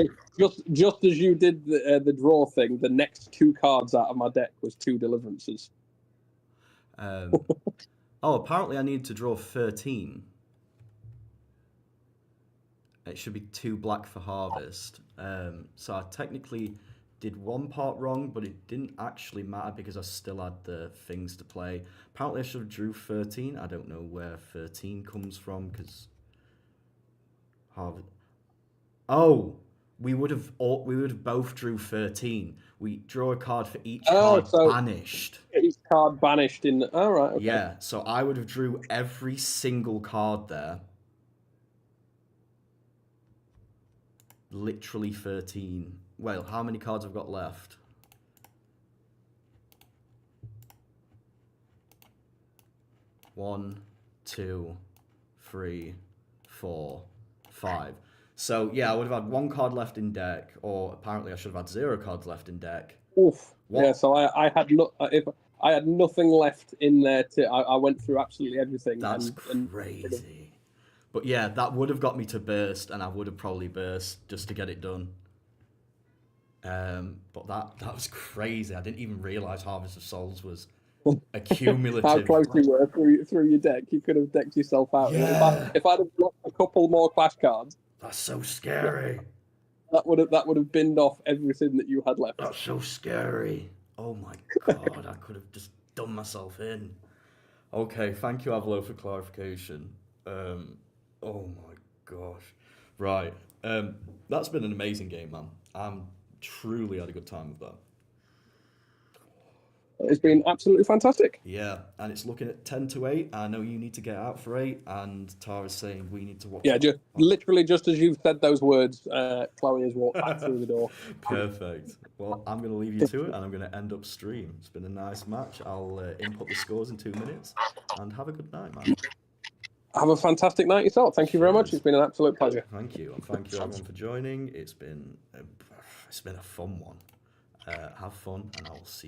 just as you did the draw thing, the next 2 cards out of my deck was 2 deliverances. Oh, apparently I need to draw 13. It should be 2 black for harvest. So I technically did one part wrong, but it didn't actually matter because I still had the things to play. Apparently I should have drew 13. I don't know where 13 comes from because harvest. Oh, we would have both drew 13. We draw a card for each card banished. Each card banished in. All right. Okay. Yeah, so I would have drew every single card there. Literally 13. Well, how many cards I've got left? One, 2, 3, 4, 5. So yeah, I would have had 1 card left in deck, or apparently I should have had 0 cards left in deck. Oof. What? Yeah, so I had if I had nothing left in there I went through absolutely everything. That's crazy. But yeah, that would have got me to burst, and I would have probably burst just to get it done. But that was crazy. I didn't even realize Harvest of Souls was a cumulative. How close you were through your deck. You could have decked yourself out. Yeah. If I'd have blocked a couple more clash cards. That's so scary. That would have binned off everything that you had left. That's so scary. Oh my god, I could have just done myself in. Okay, thank you, Avlo, for clarification. Oh my gosh. Right. That's been an amazing game, man. I'm truly had a good time with that. It's been absolutely fantastic. Yeah, and it's looking at 10-8. I know you need to get out for 8, and Tara's saying we need to watch. Yeah, literally just as you've said those words, Chloe has walked back through the door. Perfect. Well, I'm going to leave you to it, and I'm going to end up stream. It's been a nice match. I'll input the scores in 2 minutes, and have a good night, man. Have a fantastic night yourself. Thank you very much. It's been an absolute pleasure. Thank you, and thank you everyone for joining. It's been a fun one. Have fun, and I will see you.